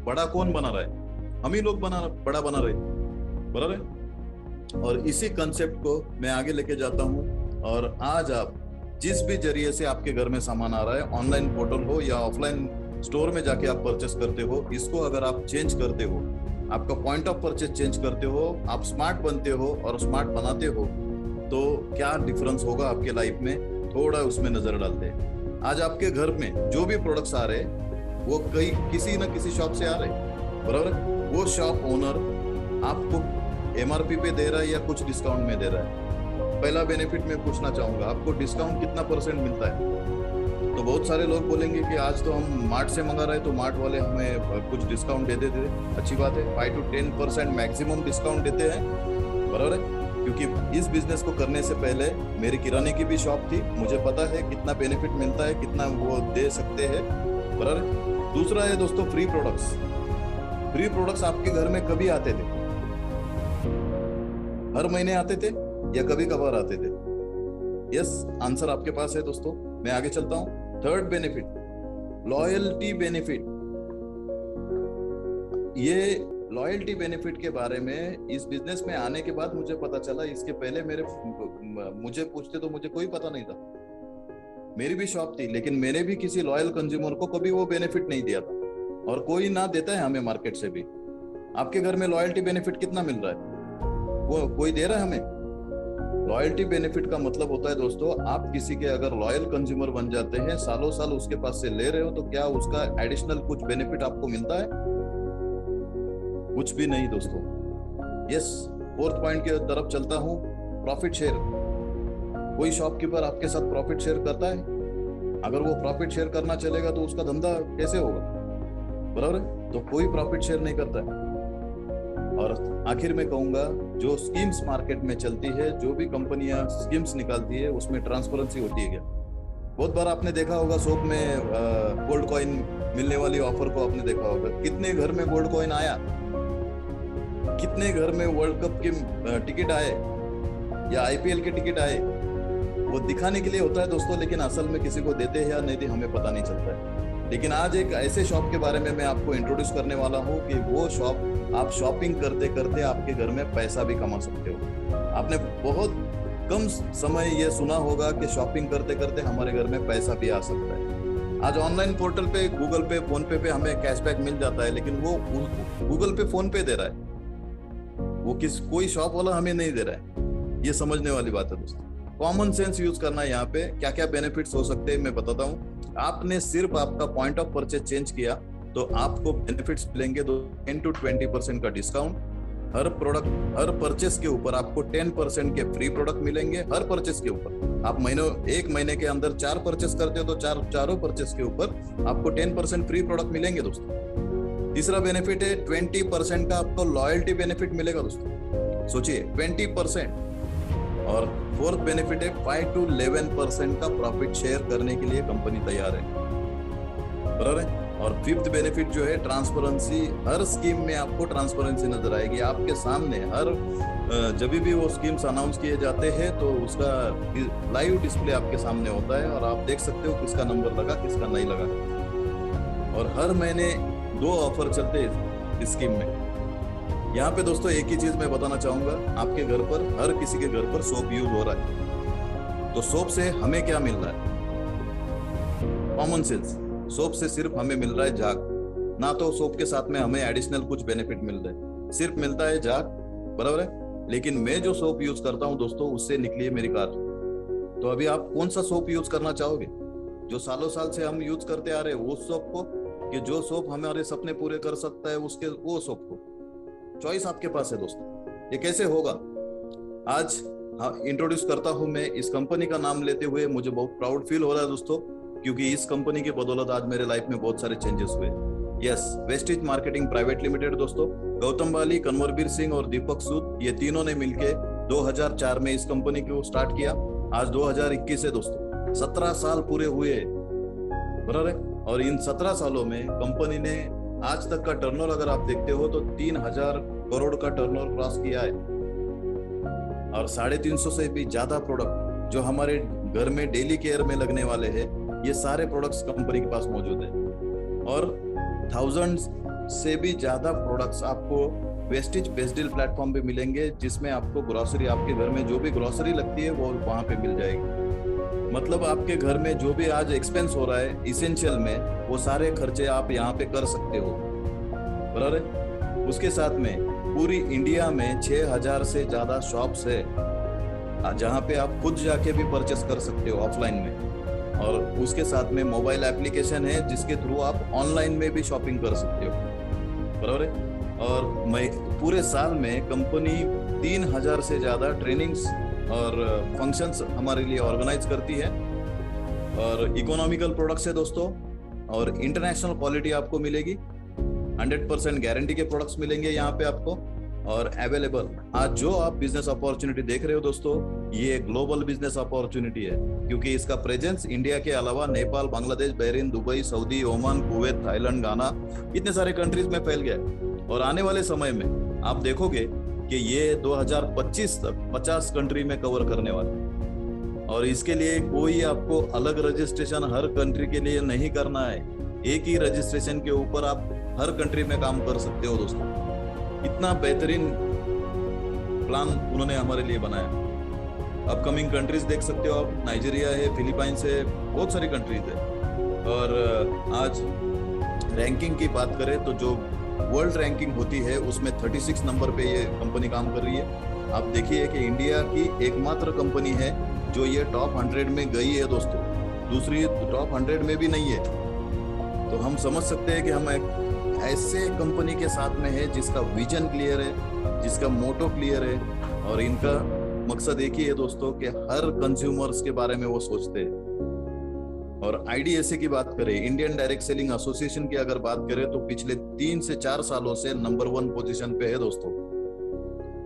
बड़ा कौन बना रहा है? हम ही लोग बड़ा बना रहे, बराबर है। और इसी कंसेप्ट को मैं आगे लेके जाता हूँ, और आज आप जिस भी जरिए से आपके घर में सामान आ रहा है, ऑनलाइन पोर्टल हो या ऑफलाइन स्टोर में जाके आप परचेस करते हो, इसको अगर आप चेंज करते हो, आपका पॉइंट ऑफ परचेस चेंज करते हो, आप स्मार्ट बनते हो और स्मार्ट बनाते हो, तो क्या डिफरेंस होगा आपके लाइफ में, थोड़ा उसमें नजर डालते हैं। आज आपके घर में जो भी प्रोडक्ट्स आ रहे हैं वो किसी न किसी शॉप से आ रहे हैं, बराबर। वो शॉप ओनर आपको एमआरपी पे दे रहा है या कुछ डिस्काउंट में दे रहा है? पहला बेनिफिट मैं पूछना चाहूंगा, आपको डिस्काउंट कितना % मिलता है? तो बहुत सारे लोग बोलेंगे कि आज तो हम मार्ट से मंगा रहे हैं तो मार्ट वाले हमें कुछ डिस्काउंट दे देते हैं। अच्छी बात है, 5 to 10% मैक्सिमम डिस्काउंट देते हैं, बराबर है। क्योंकि इस बिजनेस को करने से पहले मेरी किराने की भी शॉप थी, मुझे पता है कितना बेनिफिट मिलता है, कितना वो दे सकते हैं, बराबर। दूसरा है दोस्तों फ्री प्रोडक्ट्स। फ्री प्रोडक्ट्स आपके घर में कभी आते थे? हर महीने आते थे या कभी कभार आते थे? यस, आंसर आपके पास है दोस्तों। मैं आगे चलता हूं। Third benefit, loyalty benefit. ये लॉयल्टी बेनिफिट के बारे में इस बिजनेस में आने के बाद मुझे पता चला। इसके पहले मुझे पूछते तो मुझे कोई पता नहीं था। मेरी भी शॉप थी, लेकिन मैंने भी किसी लॉयल कंज्यूमर को कभी वो बेनिफिट नहीं दिया था, और कोई ना देता है हमें मार्केट से भी। आपके घर में लॉयल्टी बेनिफिट कितना मिल रहा है? वो कोई दे रहा है हमें? लॉयल्टी बेनिफिट का मतलब होता है दोस्तों, आप किसी के अगर लॉयल कंज्यूमर बन जाते हैं, सालों साल उसके पास से ले रहे हो, तो क्या उसका एडिशनल कुछ बेनिफिट आपको मिलता है? कुछ भी नहीं दोस्तों। यस, फोर्थ पॉइंट की तरफ चलता हूं, प्रॉफिट शेयर। कोई शॉपकीपर आपके साथ प्रॉफिट शेयर करता है? अगर वो प्रॉफिट शेयर करना चलेगा तो उसका धंधा कैसे होगा, बराबर है। तो कोई प्रॉफिट शेयर नहीं करता है। और आखिर में कहूंगा, जो स्कीम्स मार्केट में चलती है, जो भी कंपनियां स्कीम्स निकालती है, उसमें ट्रांसपेरेंसी होती है क्या? बहुत बार आपने देखा होगा शॉप में गोल्ड कॉइन मिलने वाली ऑफर को आपने देखा होगा। कितने घर में गोल्ड कॉइन आया? कितने घर में वर्ल्ड कप के टिकट आए या आईपीएल के टिकट आए? वो दिखाने के लिए होता है दोस्तों, लेकिन असल में किसी को देते हैं या नहीं हमें पता नहीं चलता है। लेकिन आज एक ऐसे शॉप के बारे में मैं आपको इंट्रोड्यूस करने वाला हूँ कि वो शॉप आप शॉपिंग करते करते आपके घर में पैसा भी कमा सकते हो। आपने बहुत कम समय ये सुना होगा कि शॉपिंग करते करते हमारे घर में पैसा भी आ सकता है। आज ऑनलाइन पोर्टल पे, गूगल पे, फोन पे पे हमें कैशबैक मिल जाता है, लेकिन वो गूगल पे, फोन पे दे रहा है, वो कोई शॉप वाला हमें नहीं दे रहा है। ये समझने वाली बात है दोस्तों। कॉमन सेंस यूज करना है। यहाँ पे क्या क्या बेनिफिट्स हो सकते हैं मैं बताता हूँ। आपने सिर्फ आपका पॉइंट ऑफ परचेज चेंज किया तो आपको बेनिफिट्स मिलेंगे 10 to 20% का डिस्काउंट। हर प्रोडक्ट, हर परचेस के ऊपर आपको 10% के फ्री प्रोडक्ट मिलेंगे। हर परचेस के ऊपर आप एक महीने के अंदर 4 परचेस करते हो तो चारों परचेस के ऊपर आपको 10% फ्री प्रोडक्ट मिलेंगे दोस्तों। तीसरा बेनिफिट है 20% का आपको लॉयल्टी बेनिफिट मिलेगा दोस्तों। सोचिए 20%। और फोर्थ बेनिफिट है 5 to 11% का प्रॉफिट शेयर करने के लिए कंपनी तैयार है, बराबर है। और फिफ्थ बेनिफिट जो है ट्रांसपेरेंसी। हर स्कीम में आपको ट्रांसपेरेंसी नजर आएगी आपके सामने। हर जब भी वो स्कीम्स अनाउंस किए जाते हैं तो उसका लाइव डिस्प्ले आपके सामने होता है और आप देख सकते हो किसका नंबर लगा, किसका नहीं लगा। और हर महीने 2 ऑफर चलते हैं इस स्कीम में। यहाँ पे दोस्तों एक ही चीज मैं बताना चाहूंगा, आपके घर पर, हर किसी के घर पर सोप यूज हो रहा है, तो सोप से हमें क्या मिल रहा है? Common sense. सोप से सिर्फ हमें मिल रहा है झाग, ना तो सोप के साथ में हमें एडिशनल कुछ बेनिफिट मिल रहा है, सिर्फ मिलता है झाग, बराबर है। लेकिन मैं जो सोप यूज करता हूं दोस्तों, उससे निकली है मेरी कार। तो अभी आप कौन सा सोप यूज करना चाहोगे? जो सालों साल से हम यूज करते आ रहे हैं उस सोप को, कि जो सोप हमारे सपने पूरे कर सकता है उसके, वो सोप को? चॉइस आपके पास है दोस्तों। ये कैसे होगा? आज इंट्रोड्यूस करता हूं मैं इस कंपनी का नाम लेते हुए। मुझे बहुत प्राउड फील हो रहा है दोस्तों, क्योंकि इस कंपनी की बदौलत आज मेरे लाइफ में बहुत सारे चेंजेस हुए। Yes, Vestige marketing private limited दोस्तों। गौतम बाली, कन्वरबीर सिंह और दीपक सूद, ये तीनों ने मिलके 2004 में इस कंपनी को स्टार्ट किया। आज 2021 है दोस्तों, 17 साल पूरे हुए, बराबर है। और इन 17 सालों में कंपनी ने आज तक का टर्नओवर अगर आप देखते हो तो 3000 करोड़ का टर्नओवर क्रॉस किया है। और 350 से भी ज्यादा प्रोडक्ट जो हमारे घर में डेली केयर में लगने वाले हैं, ये सारे प्रोडक्ट्स कंपनी के पास मौजूद है। और 1000 से भी ज्यादा प्रोडक्ट्स आपको वेस्टिज बेस्डिल प्लेटफॉर्म पे मिलेंगे, जिसमें आपको ग्रोसरी, आपके घर में जो भी ग्रोसरी लगती है वो वहां पे मिल जाएगी। मतलब आपके घर में जो भी आज एक्सपेंस हो रहा है इसेंशियल में, वो सारे खर्चे आप यहाँ पे कर सकते हो, बराबर है। उसके साथ में पूरी इंडिया में 6000 से ज्यादा शॉप्स है जहाँ पे आप खुद जाके भी परचेस कर सकते हो ऑफलाइन में। और उसके साथ में मोबाइल एप्लीकेशन है जिसके थ्रू आप ऑनलाइन में भी शॉपिंग कर सकते हो, बराबर है। और पूरे साल में कंपनी 3000 से ज्यादा ट्रेनिंग्स और फंक्शंस हमारे लिए ऑर्गेनाइज करती है। और इकोनॉमिकल प्रोडक्ट्स है दोस्तों, और इंटरनेशनल क्वालिटी आपको मिलेगी। 100% गारंटी के प्रोडक्ट्स मिलेंगे यहाँ पे आपको, और अवेलेबल। आज जो आप बिजनेस अपॉर्चुनिटी देख रहे हो दोस्तों, ये ग्लोबल बिजनेस अपॉर्चुनिटी है, क्योंकि इसका प्रेजेंस इंडिया के अलावा Nepal, Bangladesh, Bahrain, Dubai, Saudi, Oman, Kuwait, Thailand, गाना, इतने सारे कंट्रीज में फैल गया। और आने वाले समय में आप देखोगे कि ये 2025 तक 50 कंट्री में कवर करने वाले हैं। और इसके लिए कोई आपको अलग रजिस्ट्रेशन हर कंट्री के लिए नहीं करना है। एक ही रजिस्ट्रेशन के ऊपर आप हर कंट्री में काम कर सकते हो दोस्तों। इतना बेहतरीन प्लान उन्होंने हमारे लिए बनाया। अपकमिंग कंट्रीज देख सकते हो आप, नाइजीरिया है, फिलीपाइंस है, बहुत सारी कंट्रीज है। और आज रैंकिंग की बात करें तो जो वर्ल्ड रैंकिंग होती है उसमें 36 नंबर पे ये कंपनी काम कर रही है। आप देखिए कि इंडिया की एकमात्र कंपनी है जो ये टॉप 100 में गई है दोस्तों, दूसरी टॉप 100 में भी नहीं है। तो हम समझ सकते हैं कि हम एक ऐसे कंपनी के साथ में है जिसका विजन क्लियर है, जिसका मोटो क्लियर है, और इनका मकसद एक ही है दोस्तों कि हर कंज्यूमर्स के बारे में वो सोचते हैं। और IDSA की बात करें, इंडियन डायरेक्ट सेलिंग एसोसिएशन की अगर बात करें तो पिछले 3 से 4 सालों से नंबर 1 पोजीशन पे है दोस्तों।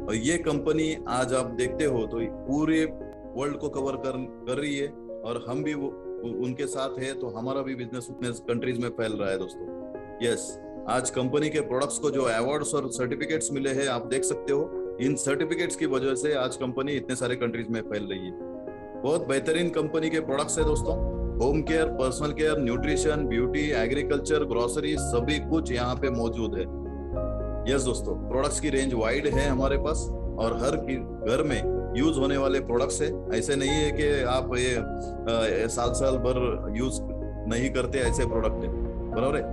और ये कंपनी आज आप देखते हो तो पूरे वर्ल्ड को कवर कर रही है, और हम भी उनके साथ है, तो हमारा भी बिजनेस उतने कंट्रीज में फैल रहा है दोस्तों। यस, आज कंपनी के प्रोडक्ट्स को जो अवार्ड्स और सर्टिफिकेट्स मिले हैं आप देख सकते हो। इन सर्टिफिकेट्स की वजह से आज कंपनी इतने सारे कंट्रीज में फैल रही है। बहुत बेहतरीन कंपनी के प्रोडक्ट्स है दोस्तों, home care, personal care, nutrition, beauty, agriculture, grocery, सभी कुछ यहाँ पे मौजूद है। यस दोस्तों, प्रोडक्ट्स की रेंज वाइड है हमारे पास और हर घर में यूज होने वाले प्रोडक्ट्स है। ऐसे नहीं है कि आप ये साल साल भर यूज नहीं करते, ऐसे प्रोडक्ट है, बराबर है।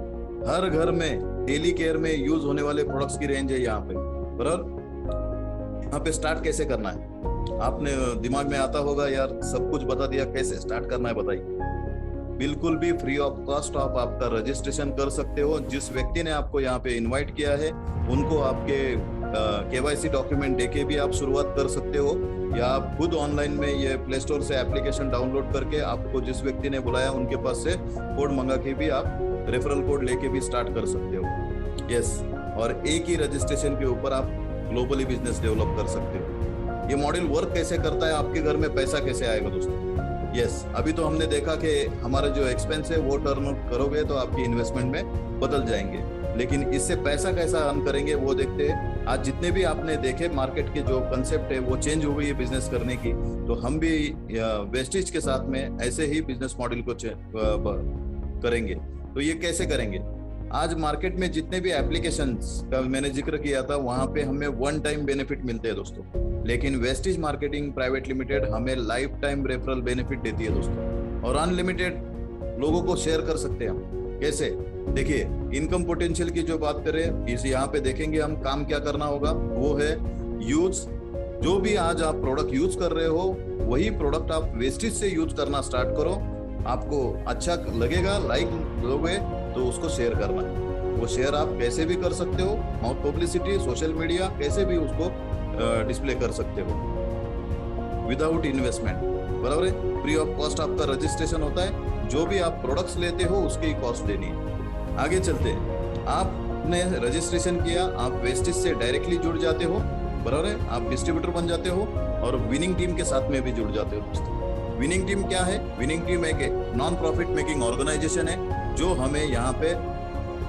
हर घर में डेली केयर में यूज होने वाले प्रोडक्ट्स की रेंज है यहाँ पे, बराबर। यहाँ पे स्टार्ट कैसे करना है, आपने दिमाग में आता होगा यार सब कुछ बता दिया, कैसे स्टार्ट करना है बताइए। बिल्कुल भी फ्री ऑफ कॉस्ट आप आपका रजिस्ट्रेशन कर सकते हो। जिस व्यक्ति ने आपको यहाँ पे इनवाइट किया है उनको आपके केवाईसी डॉक्यूमेंट देके भी आप शुरुआत कर सकते हो, या आप खुद ऑनलाइन में ये प्ले स्टोर से एप्लीकेशन डाउनलोड करके आपको जिस व्यक्ति ने बुलाया उनके पास से कोड मंगा के भी आप रेफरल कोड लेके भी स्टार्ट कर सकते हो। यस, और एक ही रजिस्ट्रेशन के ऊपर आप ग्लोबली बिजनेस डेवलप कर सकते हो। ये मॉडल वर्क कैसे करता है, आपके घर में पैसा कैसे आएगा दोस्तों। यस, अभी तो हमने देखा कि हमारा जो एक्सपेंस है वो टर्न करोगे तो आपकी इन्वेस्टमेंट में बदल जाएंगे, लेकिन इससे पैसा कैसा अर्न करेंगे वो देखते हैं। आज जितने भी आपने देखे मार्केट के जो कंसेप्ट है वो चेंज हो गई है बिजनेस करने की, तो हम भी वेस्टेज के साथ में ऐसे ही बिजनेस मॉडल को करेंगे। तो ये कैसे करेंगे, आज मार्केट में जितने भी एप्लीकेशंस का मैंने जिक्र किया था वहां पे हमें वन टाइम बेनिफिट मिलते हैं दोस्तों, लेकिन वेस्टेज मार्केटिंग प्राइवेट लिमिटेड हमें लाइफ टाइम रेफरल बेनिफिट देती है दोस्तों, और अनलिमिटेड लोगों को शेयर कर सकते हैं हम। कैसे, देखिए इनकम पोटेंशियल की जो बात करें इस यहाँ पे देखेंगे हम काम क्या करना होगा, वो है यूज। जो भी आज आप प्रोडक्ट यूज कर रहे हो वही प्रोडक्ट आप वेस्टेज से यूज करना स्टार्ट करो। आपको अच्छा लगेगा, लाइक लोगे तो उसको शेयर करना है। वो शेयर आप कैसे भी कर सकते हो, माउथ पब्लिसिटी, सोशल मीडिया, कैसे भी उसको डिस्प्ले कर सकते हो विदाउट इन्वेस्टमेंट, बराबर है। फ्री ऑफ कॉस्ट आपका रजिस्ट्रेशन होता है, जो भी आप प्रोडक्ट्स लेते हो उसकी कॉस्ट देनी है। आगे चलते हैं, आपने रजिस्ट्रेशन किया, आप वेस्टेज से डायरेक्टली जुड़ जाते हो, बराबर है। आप डिस्ट्रीब्यूटर बन जाते हो और विनिंग टीम के साथ में भी जुड़ जाते हो दोस्तों। विनिंग टीम क्या है, विनिंग टीम एक नॉन प्रॉफिट मेकिंग ऑर्गेनाइजेशन है जो हमें यहाँ पे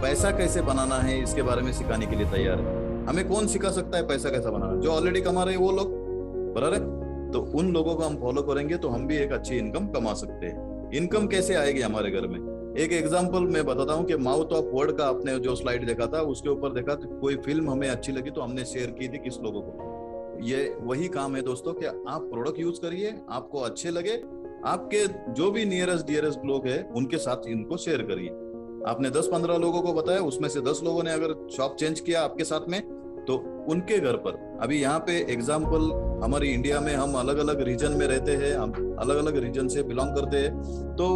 पैसा कैसे बनाना है इसके बारे में सिखाने के लिए तैयार है। हमें कौन सिखा सकता है पैसा कैसा बनाना, जो ऑलरेडी कमा रहे हैं वो लोग, बराबर है। तो उन लोगों को हम फॉलो करेंगे तो हम भी एक अच्छी इनकम कमा सकते हैं। इनकम कैसे आएगी हमारे घर में, एक एग्जांपल मैं बताता हूँ कि माउथ ऑफ वर्ड का आपने जो स्लाइड देखा था उसके ऊपर देखा तो कोई फिल्म हमें अच्छी लगी तो हमने शेयर की थी किस लोगों को। ये वही काम है दोस्तों कि आप प्रोडक्ट यूज करिए, आपको अच्छे लगे, आपके जो भी नियरेस्ट डियरेस्ट लोग हैं उनके साथ इनको शेयर करिए। आपने 10-15 लोगों को बताया, उसमें से 10 लोगों ने अगर शॉप चेंज किया आपके साथ में तो उनके घर पर, अभी यहाँ पे एग्जाम्पल हमारी इंडिया में हम अलग अलग रीजन में रहते हैं, हम अलग अलग रीजन से बिलोंग करते हैं, तो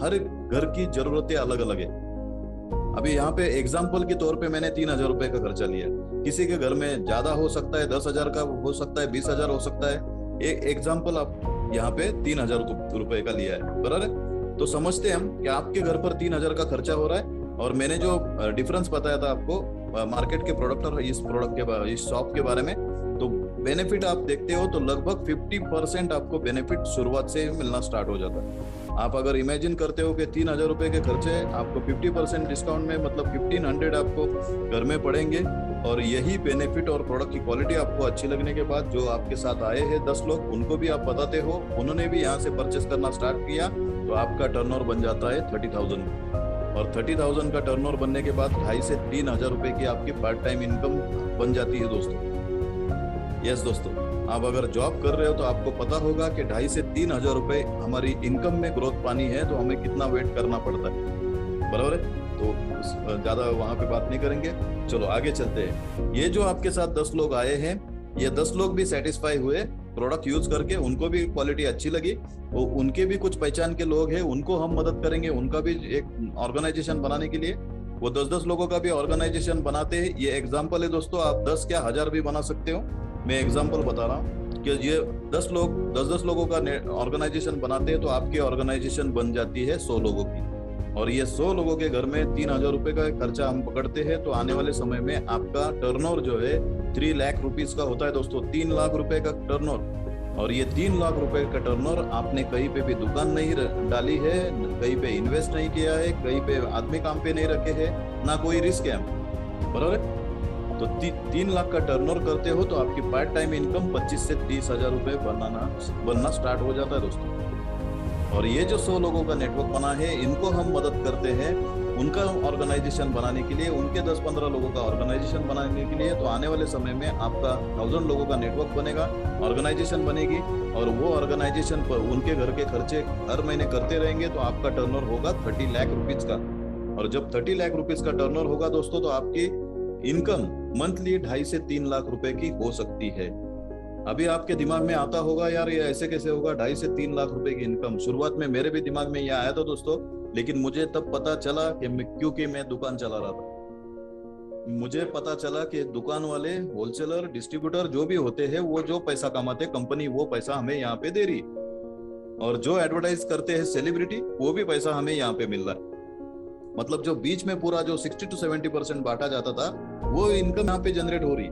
हर घर की जरूरतें अलग अलग है। अभी यहाँ पे एग्जाम्पल के तौर पे मैंने 3,000 रुपए का खर्चा लिया, किसी के घर में ज्यादा हो सकता है, 10,000 का हो सकता है, 20,000 हो सकता है। एक एग्जाम्पल आप यहाँ पे 3,000 रुपए का लिया है, बराबर है। तो समझते हैं हम कि आपके घर पर 3,000 का खर्चा हो रहा है, और मैंने जो डिफरेंस बताया था आपको मार्केट के प्रोडक्ट और इस प्रोडक्ट के इस शॉप के बारे में, तो बेनिफिट आप देखते हो तो लगभग 50% आपको बेनिफिट शुरुआत से मिलना स्टार्ट हो जाता है। आप अगर इमेजिन करते हो कि 3,000 रुपए के खर्चे आपको 50% डिस्काउंट में मतलब 1,500 आपको घर में पड़ेंगे, और यही बेनिफिट और प्रोडक्ट की क्वालिटी आपको अच्छी लगने के बाद जो आपके साथ आए हैं 10 लोग, उनको भी आप बताते हो, उन्होंने भी यहाँ से परचेस करना स्टार्ट किया, तो आपका टर्नओवर बन जाता है 30,000, और 30,000 का टर्नओवर बनने के बाद 2,500 से 3,000 रुपए की आपकी पार्ट टाइम इनकम बन जाती है दोस्तों। यस दोस्तों, आप अगर जॉब कर रहे हो तो आपको पता होगा कि 2,500 से 3,000 रुपए हमारी इनकम में ग्रोथ पानी है, तो हमें कितना वेट करना पड़ता है, बराबर है। तो ज्यादा वहां पे बात नहीं करेंगे, चलो आगे चलते हैं। ये जो आपके साथ 10 लोग आए हैं, ये 10 लोग भी सेटिस्फाई हुए प्रोडक्ट यूज करके, उनको भी क्वालिटी अच्छी लगी, वो उनके भी कुछ पहचान के लोग हैं, उनको हम मदद करेंगे उनका भी एक ऑर्गेनाइजेशन बनाने के लिए। वो 10-10 लोगों का भी ऑर्गेनाइजेशन बनाते हैं। ये एग्जाम्पल है दोस्तों, आप 10 क्या 1,000 भी बना सकते हो। मैं एग्जाम्पल बता रहा हूँ कि ये 10 लोग 10-10 लोगों का ऑर्गेनाइजेशन बनाते हैं, तो आपकी ऑर्गेनाइजेशन बन जाती है 100 लोगों की, और ये 100 लोगों के घर में 3,000 रुपए का खर्चा हम पकड़ते हैं, तो आने वाले समय में आपका टर्नओवर जो है 3 लाख रुपीस का होता है दोस्तों, 3 लाख रुपए का टर्नओवर। और ये 3 लाख रुपए का टर्नओवर आपने कहीं पे भी दुकान नहीं डाली है, कहीं पे इन्वेस्ट नहीं किया है, कहीं पे आदमी काम पे नहीं रखे हैं, ना कोई रिस्क है, बराबर है। तो 3 लाख का टर्नओवर करते हो तो आपकी पार्ट टाइम इनकम 25,000 से 30,000 रुपए बनना स्टार्ट हो जाता है दोस्तों। और ये जो 100 लोगों का नेटवर्क बना है, इनको हम मदद करते हैं उनका ऑर्गेनाइजेशन बनाने के लिए, उनके 10-15 लोगों का ऑर्गेनाइजेशन बनाने के लिए। तो आने वाले समय में आपका 1000 लोगों का नेटवर्क बनेगा, ऑर्गेनाइजेशन बनेगी, और वो ऑर्गेनाइजेशन पर उनके घर के खर्चे हर महीने करते रहेंगे, तो आपका टर्नओवर होगा 30 लाख रुपीज का। और जब 30 लाख रुपीज का टर्नओवर होगा दोस्तों, तो आपकी इनकम मंथली 2.5 से 3 लाख रुपए की हो सकती है। अभी आपके दिमाग में आता होगा, यार ये ऐसे कैसे होगा 2.5 से 3 लाख रुपए की इनकम। शुरुआत में मेरे भी दिमाग में ये आया था दोस्तों, लेकिन मुझे तब पता चला कि क्योंकि मैं दुकान चला रहा था, मुझे पता चला कि दुकान वाले, होलसेलर, डिस्ट्रीब्यूटर जो भी होते हैं, वो जो पैसा कमाते, कंपनी वो पैसा हमें यहाँ पे दे रही, और जो एडवर्टाइज करते हैं सेलिब्रिटी, वो भी पैसा हमें यहाँ पे मिल रहा है। मतलब जो बीच में पूरा जो 60 to 70% बांटा जाता था, वो इनकम यहाँ पे जनरेट हो रही।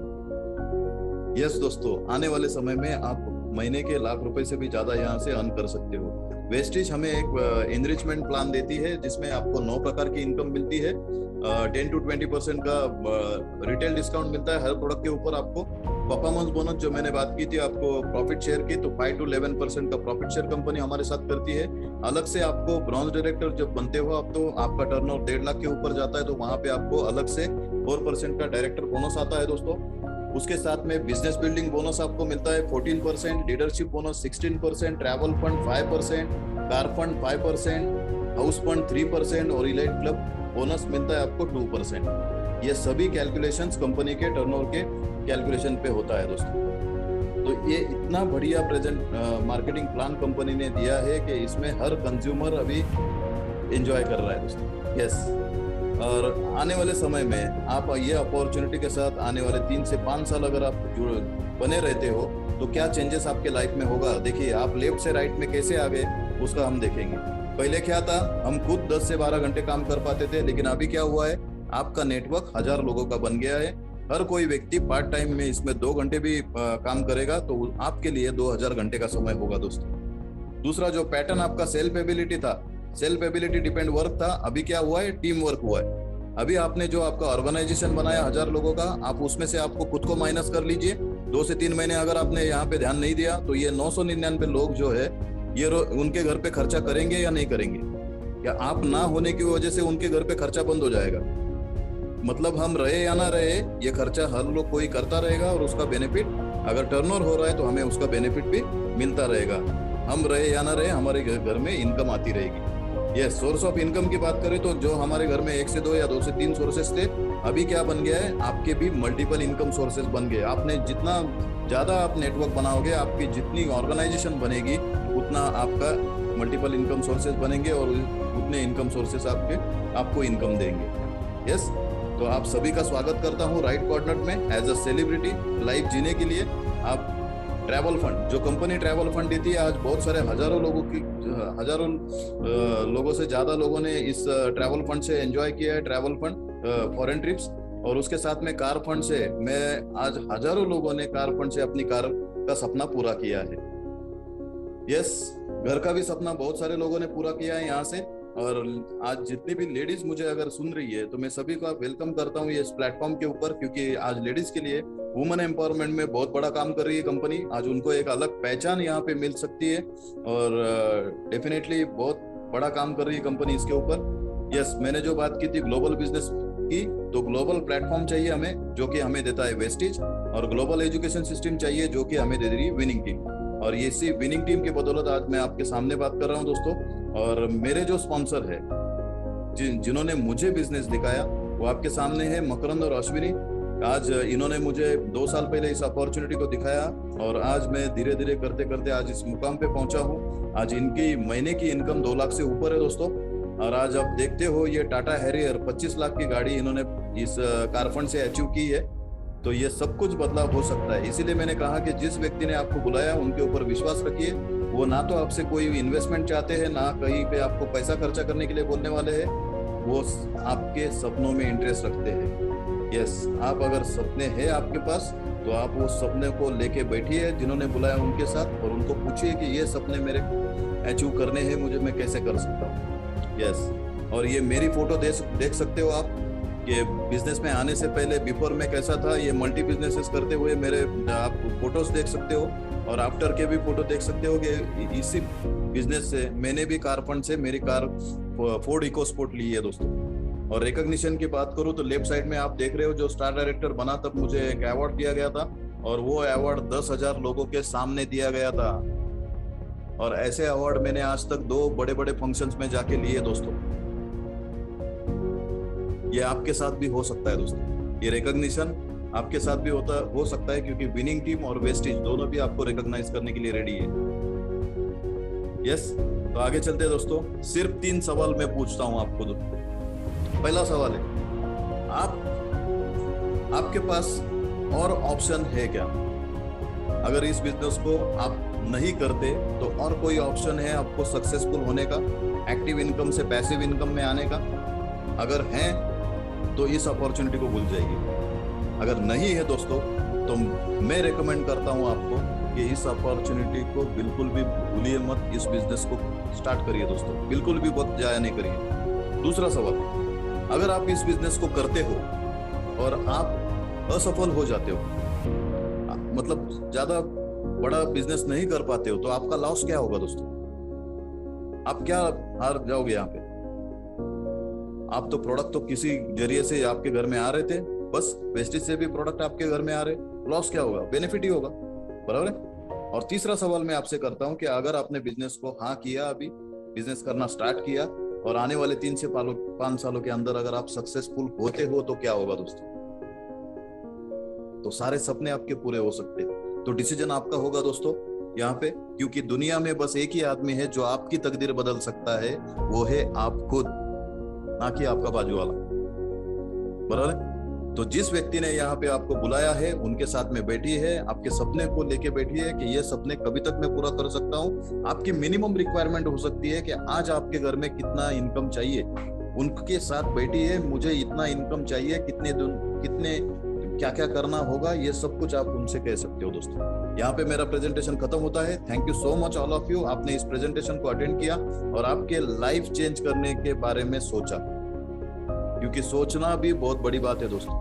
यस दोस्तों, आने वाले समय में आप महीने के लाख रुपए से भी ज्यादा यहाँ से अर्न कर सकते हो। वेस्टिज हमें एक एनरिचमेंट प्लान देती है, जिसमें आपको 9 प्रकार की इनकम मिलती है। 10 to 20% का रिटेल डिस्काउंट मिलता है हर प्रोडक्ट के ऊपर। आपको परफॉर्मेंस बोनस, जो मैंने बात की थी आपको प्रॉफिट शेयर की, तो 5 to 11% का प्रॉफिट शेयर कंपनी हमारे साथ करती है। अलग से आपको ब्रॉन्ज डायरेक्टर जब बनते हो आप, तो आपका टर्नओवर 1.5 लाख के ऊपर जाता है, तो वहां पे आपको अलग से 4% का डायरेक्टर बोनस आता है दोस्तों। उसके साथ में बिजनेस बिल्डिंग बोनस आपको मिलता है 14%, leadership bonus 16%, travel fund 5%, car fund 5%, house fund 3% और इलाइट क्लब बोनस मिलता है आपको 2%। ये सभी कैलकुलेशंस कंपनी के टर्नओवर के कैलकुलेशन पे होता है दोस्तों। तो ये इतना बढ़िया प्रेजेंट मार्केटिंग प्लान कंपनी ने दिया है कि इसमें हर कंज्यूमर अभी एंजॉय कर रहा है दोस्तों। यस, और आने वाले समय में आप ये अपॉर्चुनिटी के साथ आने वाले 3 से 5 साल अगर आप बने रहते हो, तो क्या चेंजेस आपके लाइफ में होगा। देखिए, आप लेफ्ट से राइट में कैसे आ गए उसका हम देखेंगे। पहले क्या था, हम खुद 10 से 12 घंटे काम कर पाते थे, लेकिन अभी क्या हुआ है, आपका नेटवर्क 1000 लोगों का बन गया है। हर कोई व्यक्ति पार्ट टाइम में इसमें 2 घंटे भी काम करेगा, तो आपके लिए 2000 घंटे का समय होगा दोस्तों। दूसरा जो पैटर्न आपका सेल्फ एबिलिटी था, सेल्फ एबिलिटी डिपेंड वर्क था, अभी क्या हुआ है, टीम वर्क हुआ है। अभी आपने जो आपका ऑर्गेनाइजेशन बनाया 1000 लोगों का, आप उसमें से आपको खुद को माइनस कर लीजिए। 2 से 3 महीने अगर आपने यहाँ पे ध्यान नहीं दिया, तो ये 999 लोग जो है, ये उनके घर पे खर्चा करेंगे या नहीं करेंगे, या आप ना होने की वजह से उनके घर पे खर्चा बंद हो जाएगा। मतलब हम रहे या ना रहे, ये खर्चा हर लोग कोई करता रहेगा, और उसका बेनिफिट अगर टर्नओवर हो रहा है तो हमें उसका बेनिफिट भी मिलता रहेगा। हम रहे या ना रहे, हमारे घर में इनकम आती रहेगी। ये सोर्स ऑफ इनकम की बात करें, तो जो हमारे घर में 1 से 2 या 2 से 3 सोर्सेस थे, अभी क्या बन गया है, आपके भी मल्टीपल इनकम सोर्सेस बन गए। आपने जितना ज्यादा आप नेटवर्क बनाओगे, आपकी जितनी ऑर्गेनाइजेशन बनेगी, उतना आपका मल्टीपल इनकम सोर्सेस बनेंगे, और उतने इनकम सोर्सेस आपको इनकम देंगे। यस, तो आप सभी का स्वागत करता हूँ राइट कॉर्नर में एज अ सेलिब्रिटी लाइफ जीने के लिए। आप ट्रैवल फंड, जो कंपनी ट्रैवल फंड देती है, आज बहुत सारे हजारों लोगों से ज्यादा लोगों ने इस ट्रैवल फंड से एंजॉय किया है, ट्रैवल फंड फॉरेन ट्रिप्स। और उसके साथ में कार फंड से मैं आज हजारों लोगों ने कार फंड से अपनी कार का सपना पूरा किया है। यस, घर का भी सपना बहुत सारे लोगों ने पूरा किया है यहाँ से। और आज जितनी भी लेडीज मुझे अगर सुन रही है, तो मैं सभी का वेलकम करता हूँ इस प्लेटफॉर्म के ऊपर, क्योंकि आज लेडीज के लिए वुमेन एम्पावरमेंट में बहुत बड़ा काम कर रही है कंपनी। आज उनको एक अलग पहचान यहाँ पे मिल सकती है, और डेफिनेटली बहुत बड़ा काम कर रही है कंपनी इसके ऊपर। यस, मैंने जो बात की थी ग्लोबल बिजनेस की, तो ग्लोबल प्लेटफॉर्म चाहिए हमें, जो कि हमें देता है वेस्टिज, और ग्लोबल एजुकेशन सिस्टम चाहिए, जो कि हमें दे रही है विनिंग टीम। और ये इसी विनिंग टीम की बदौलत आज मैं आपके सामने बात कर रहा हूँ दोस्तों। और मेरे जो स्पॉन्सर है, जिन्होंने मुझे बिजनेस दिखाया, वो आपके सामने है मकरंद और अश्विनी। आज इन्होंने मुझे 2 साल पहले इस अपॉर्चुनिटी को दिखाया, और आज मैं धीरे धीरे करते करते आज इस मुकाम पे पहुंचा हूँ। आज इनकी महीने की इनकम 2 लाख से ऊपर है दोस्तों। और आज आप देखते हो, ये टाटा हैरियर 25 लाख की गाड़ी इन्होंने इस कार फंड से अचीव की है। तो ये सब कुछ बदलाव हो सकता है। इसीलिए मैंने कहा कि जिस व्यक्ति ने आपको बुलाया, उनके ऊपर विश्वास रखिए। वो ना तो आपसे कोई इन्वेस्टमेंट चाहते हैं, ना कहीं पे आपको पैसा खर्चा करने के लिए बोलने वाले हैं। वो आपके सपनों में इंटरेस्ट रखते हैं। यस, आप अगर सपने हैं आपके पास, तो आप वो सपने को लेके बैठिए जिन्होंने बुलाया उनके साथ, और उनको पूछिए कि ये सपने मेरे अचीव करने हैं, मुझे मैं कैसे कर सकता हूँ। यस, और ये मेरी फोटो देख सकते हो आप कि बिजनेस में आने से पहले बिफोर में कैसा था। ये मल्टी बिजनेसेस करते हुए मेरे आप फोटोज देख सकते हो। और आफ्टर के भी फोटो देख सकते हो कि इसी बिजनेस से मैंने भी कार फंड से मेरी कार फोर्ड इकोस्पोर्ट ली है दोस्तों। और रिकॉग्निशन की बात करूं तो लेफ्ट साइड में आप देख रहे हो, जो स्टार डायरेक्टर बना तब मुझे एक अवार्ड दिया गया था, और वो अवार्ड 10,000 लोगों के सामने दिया गया था। और ऐसे अवार्ड मैंने आज तक 2 बड़े बड़े फंक्शंस में जाके लिए दोस्तों। ये आपके साथ भी हो सकता है दोस्तों, ये रिकॉग्निशन आपके साथ भी हो सकता है, क्योंकि विनिंग टीम और वेस्टेज दोनों भी आपको रिकॉग्नाइज करने के लिए रेडी है। यस, तो आगे चलते हैं दोस्तों। सिर्फ 3 सवाल मैं पूछता हूं आपको। पहला सवाल है, आपके पास और ऑप्शन है क्या? अगर इस बिजनेस को आप नहीं करते तो और कोई ऑप्शन है आपको सक्सेसफुल होने का, एक्टिव इनकम से पैसिव इनकम में आने का? अगर है तो इस अपॉर्चुनिटी को भूल जाइए। अगर नहीं है दोस्तों तो मैं रेकमेंड करता हूं आपको कि इस अपॉर्चुनिटी को बिल्कुल भी भूलिए मत। इस बिजनेस को स्टार्ट करिए दोस्तों, बिल्कुल भी वक्त जाया नहीं करिए। दूसरा सवाल, अगर आप इस बिजनेस को करते हो और आप असफल हो जाते हो, मतलब ज्यादा बड़ा बिजनेस नहीं कर पाते हो, तो आपका लॉस क्या होगा दोस्तों? आप क्या हार जाओगे यहाँ पे? आप तो प्रोडक्ट तो किसी जरिए से आपके घर में आ रहे थे, बस वेस्टेज से भी प्रोडक्ट आपके घर में आ रहे, लॉस क्या होगा? बेनिफिट ही होगा, बराबर है। और तीसरा सवाल मैं आपसे करता हूं कि अगर आपने बिजनेस को हाँ किया, अभी बिजनेस करना स्टार्ट किया, और आने वाले 3 से 5 सालों के अंदर अगर आप सक्सेसफुल होते हो तो क्या होगा दोस्तों? तो सारे सपने आपके पूरे हो सकते हैं। तो डिसीजन आपका होगा दोस्तों यहाँ पे, क्योंकि दुनिया में बस एक ही आदमी है जो आपकी तकदीर बदल सकता है, वो है आप खुद, ना कि आपका बाजू वाला, बराबर है। तो जिस व्यक्ति ने यहाँ पे आपको बुलाया है उनके साथ में बैठी है, आपके सपने को लेके बैठी है कि ये सपने कभी तक मैं पूरा कर सकता हूँ। आपकी मिनिमम रिक्वायरमेंट हो सकती है कि आज आपके घर में कितना इनकम चाहिए, उनके साथ बैठी है, मुझे इतना इनकम चाहिए, कितने क्या क्या करना होगा, ये सब कुछ आप उनसे कह सकते हो दोस्तों। यहाँ पे मेरा प्रेजेंटेशन खत्म होता है। Thank you so much all of you, आपने इस प्रेजेंटेशन को अटेंड किया और आपके लाइफ चेंज करने के बारे में सोचा, क्योंकि सोचना भी बहुत बड़ी बात है दोस्तों।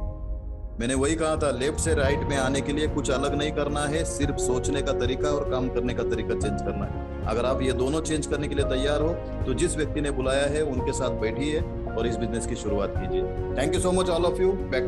मैंने वही कहा था, लेफ्ट से राइट में आने के लिए कुछ अलग नहीं करना है, सिर्फ सोचने का तरीका और काम करने का तरीका चेंज करना है। अगर आप ये दोनों चेंज करने के लिए तैयार हो तो जिस व्यक्ति ने बुलाया है उनके साथ बैठिए और इस बिजनेस की शुरुआत कीजिए। Thank you so much all of you.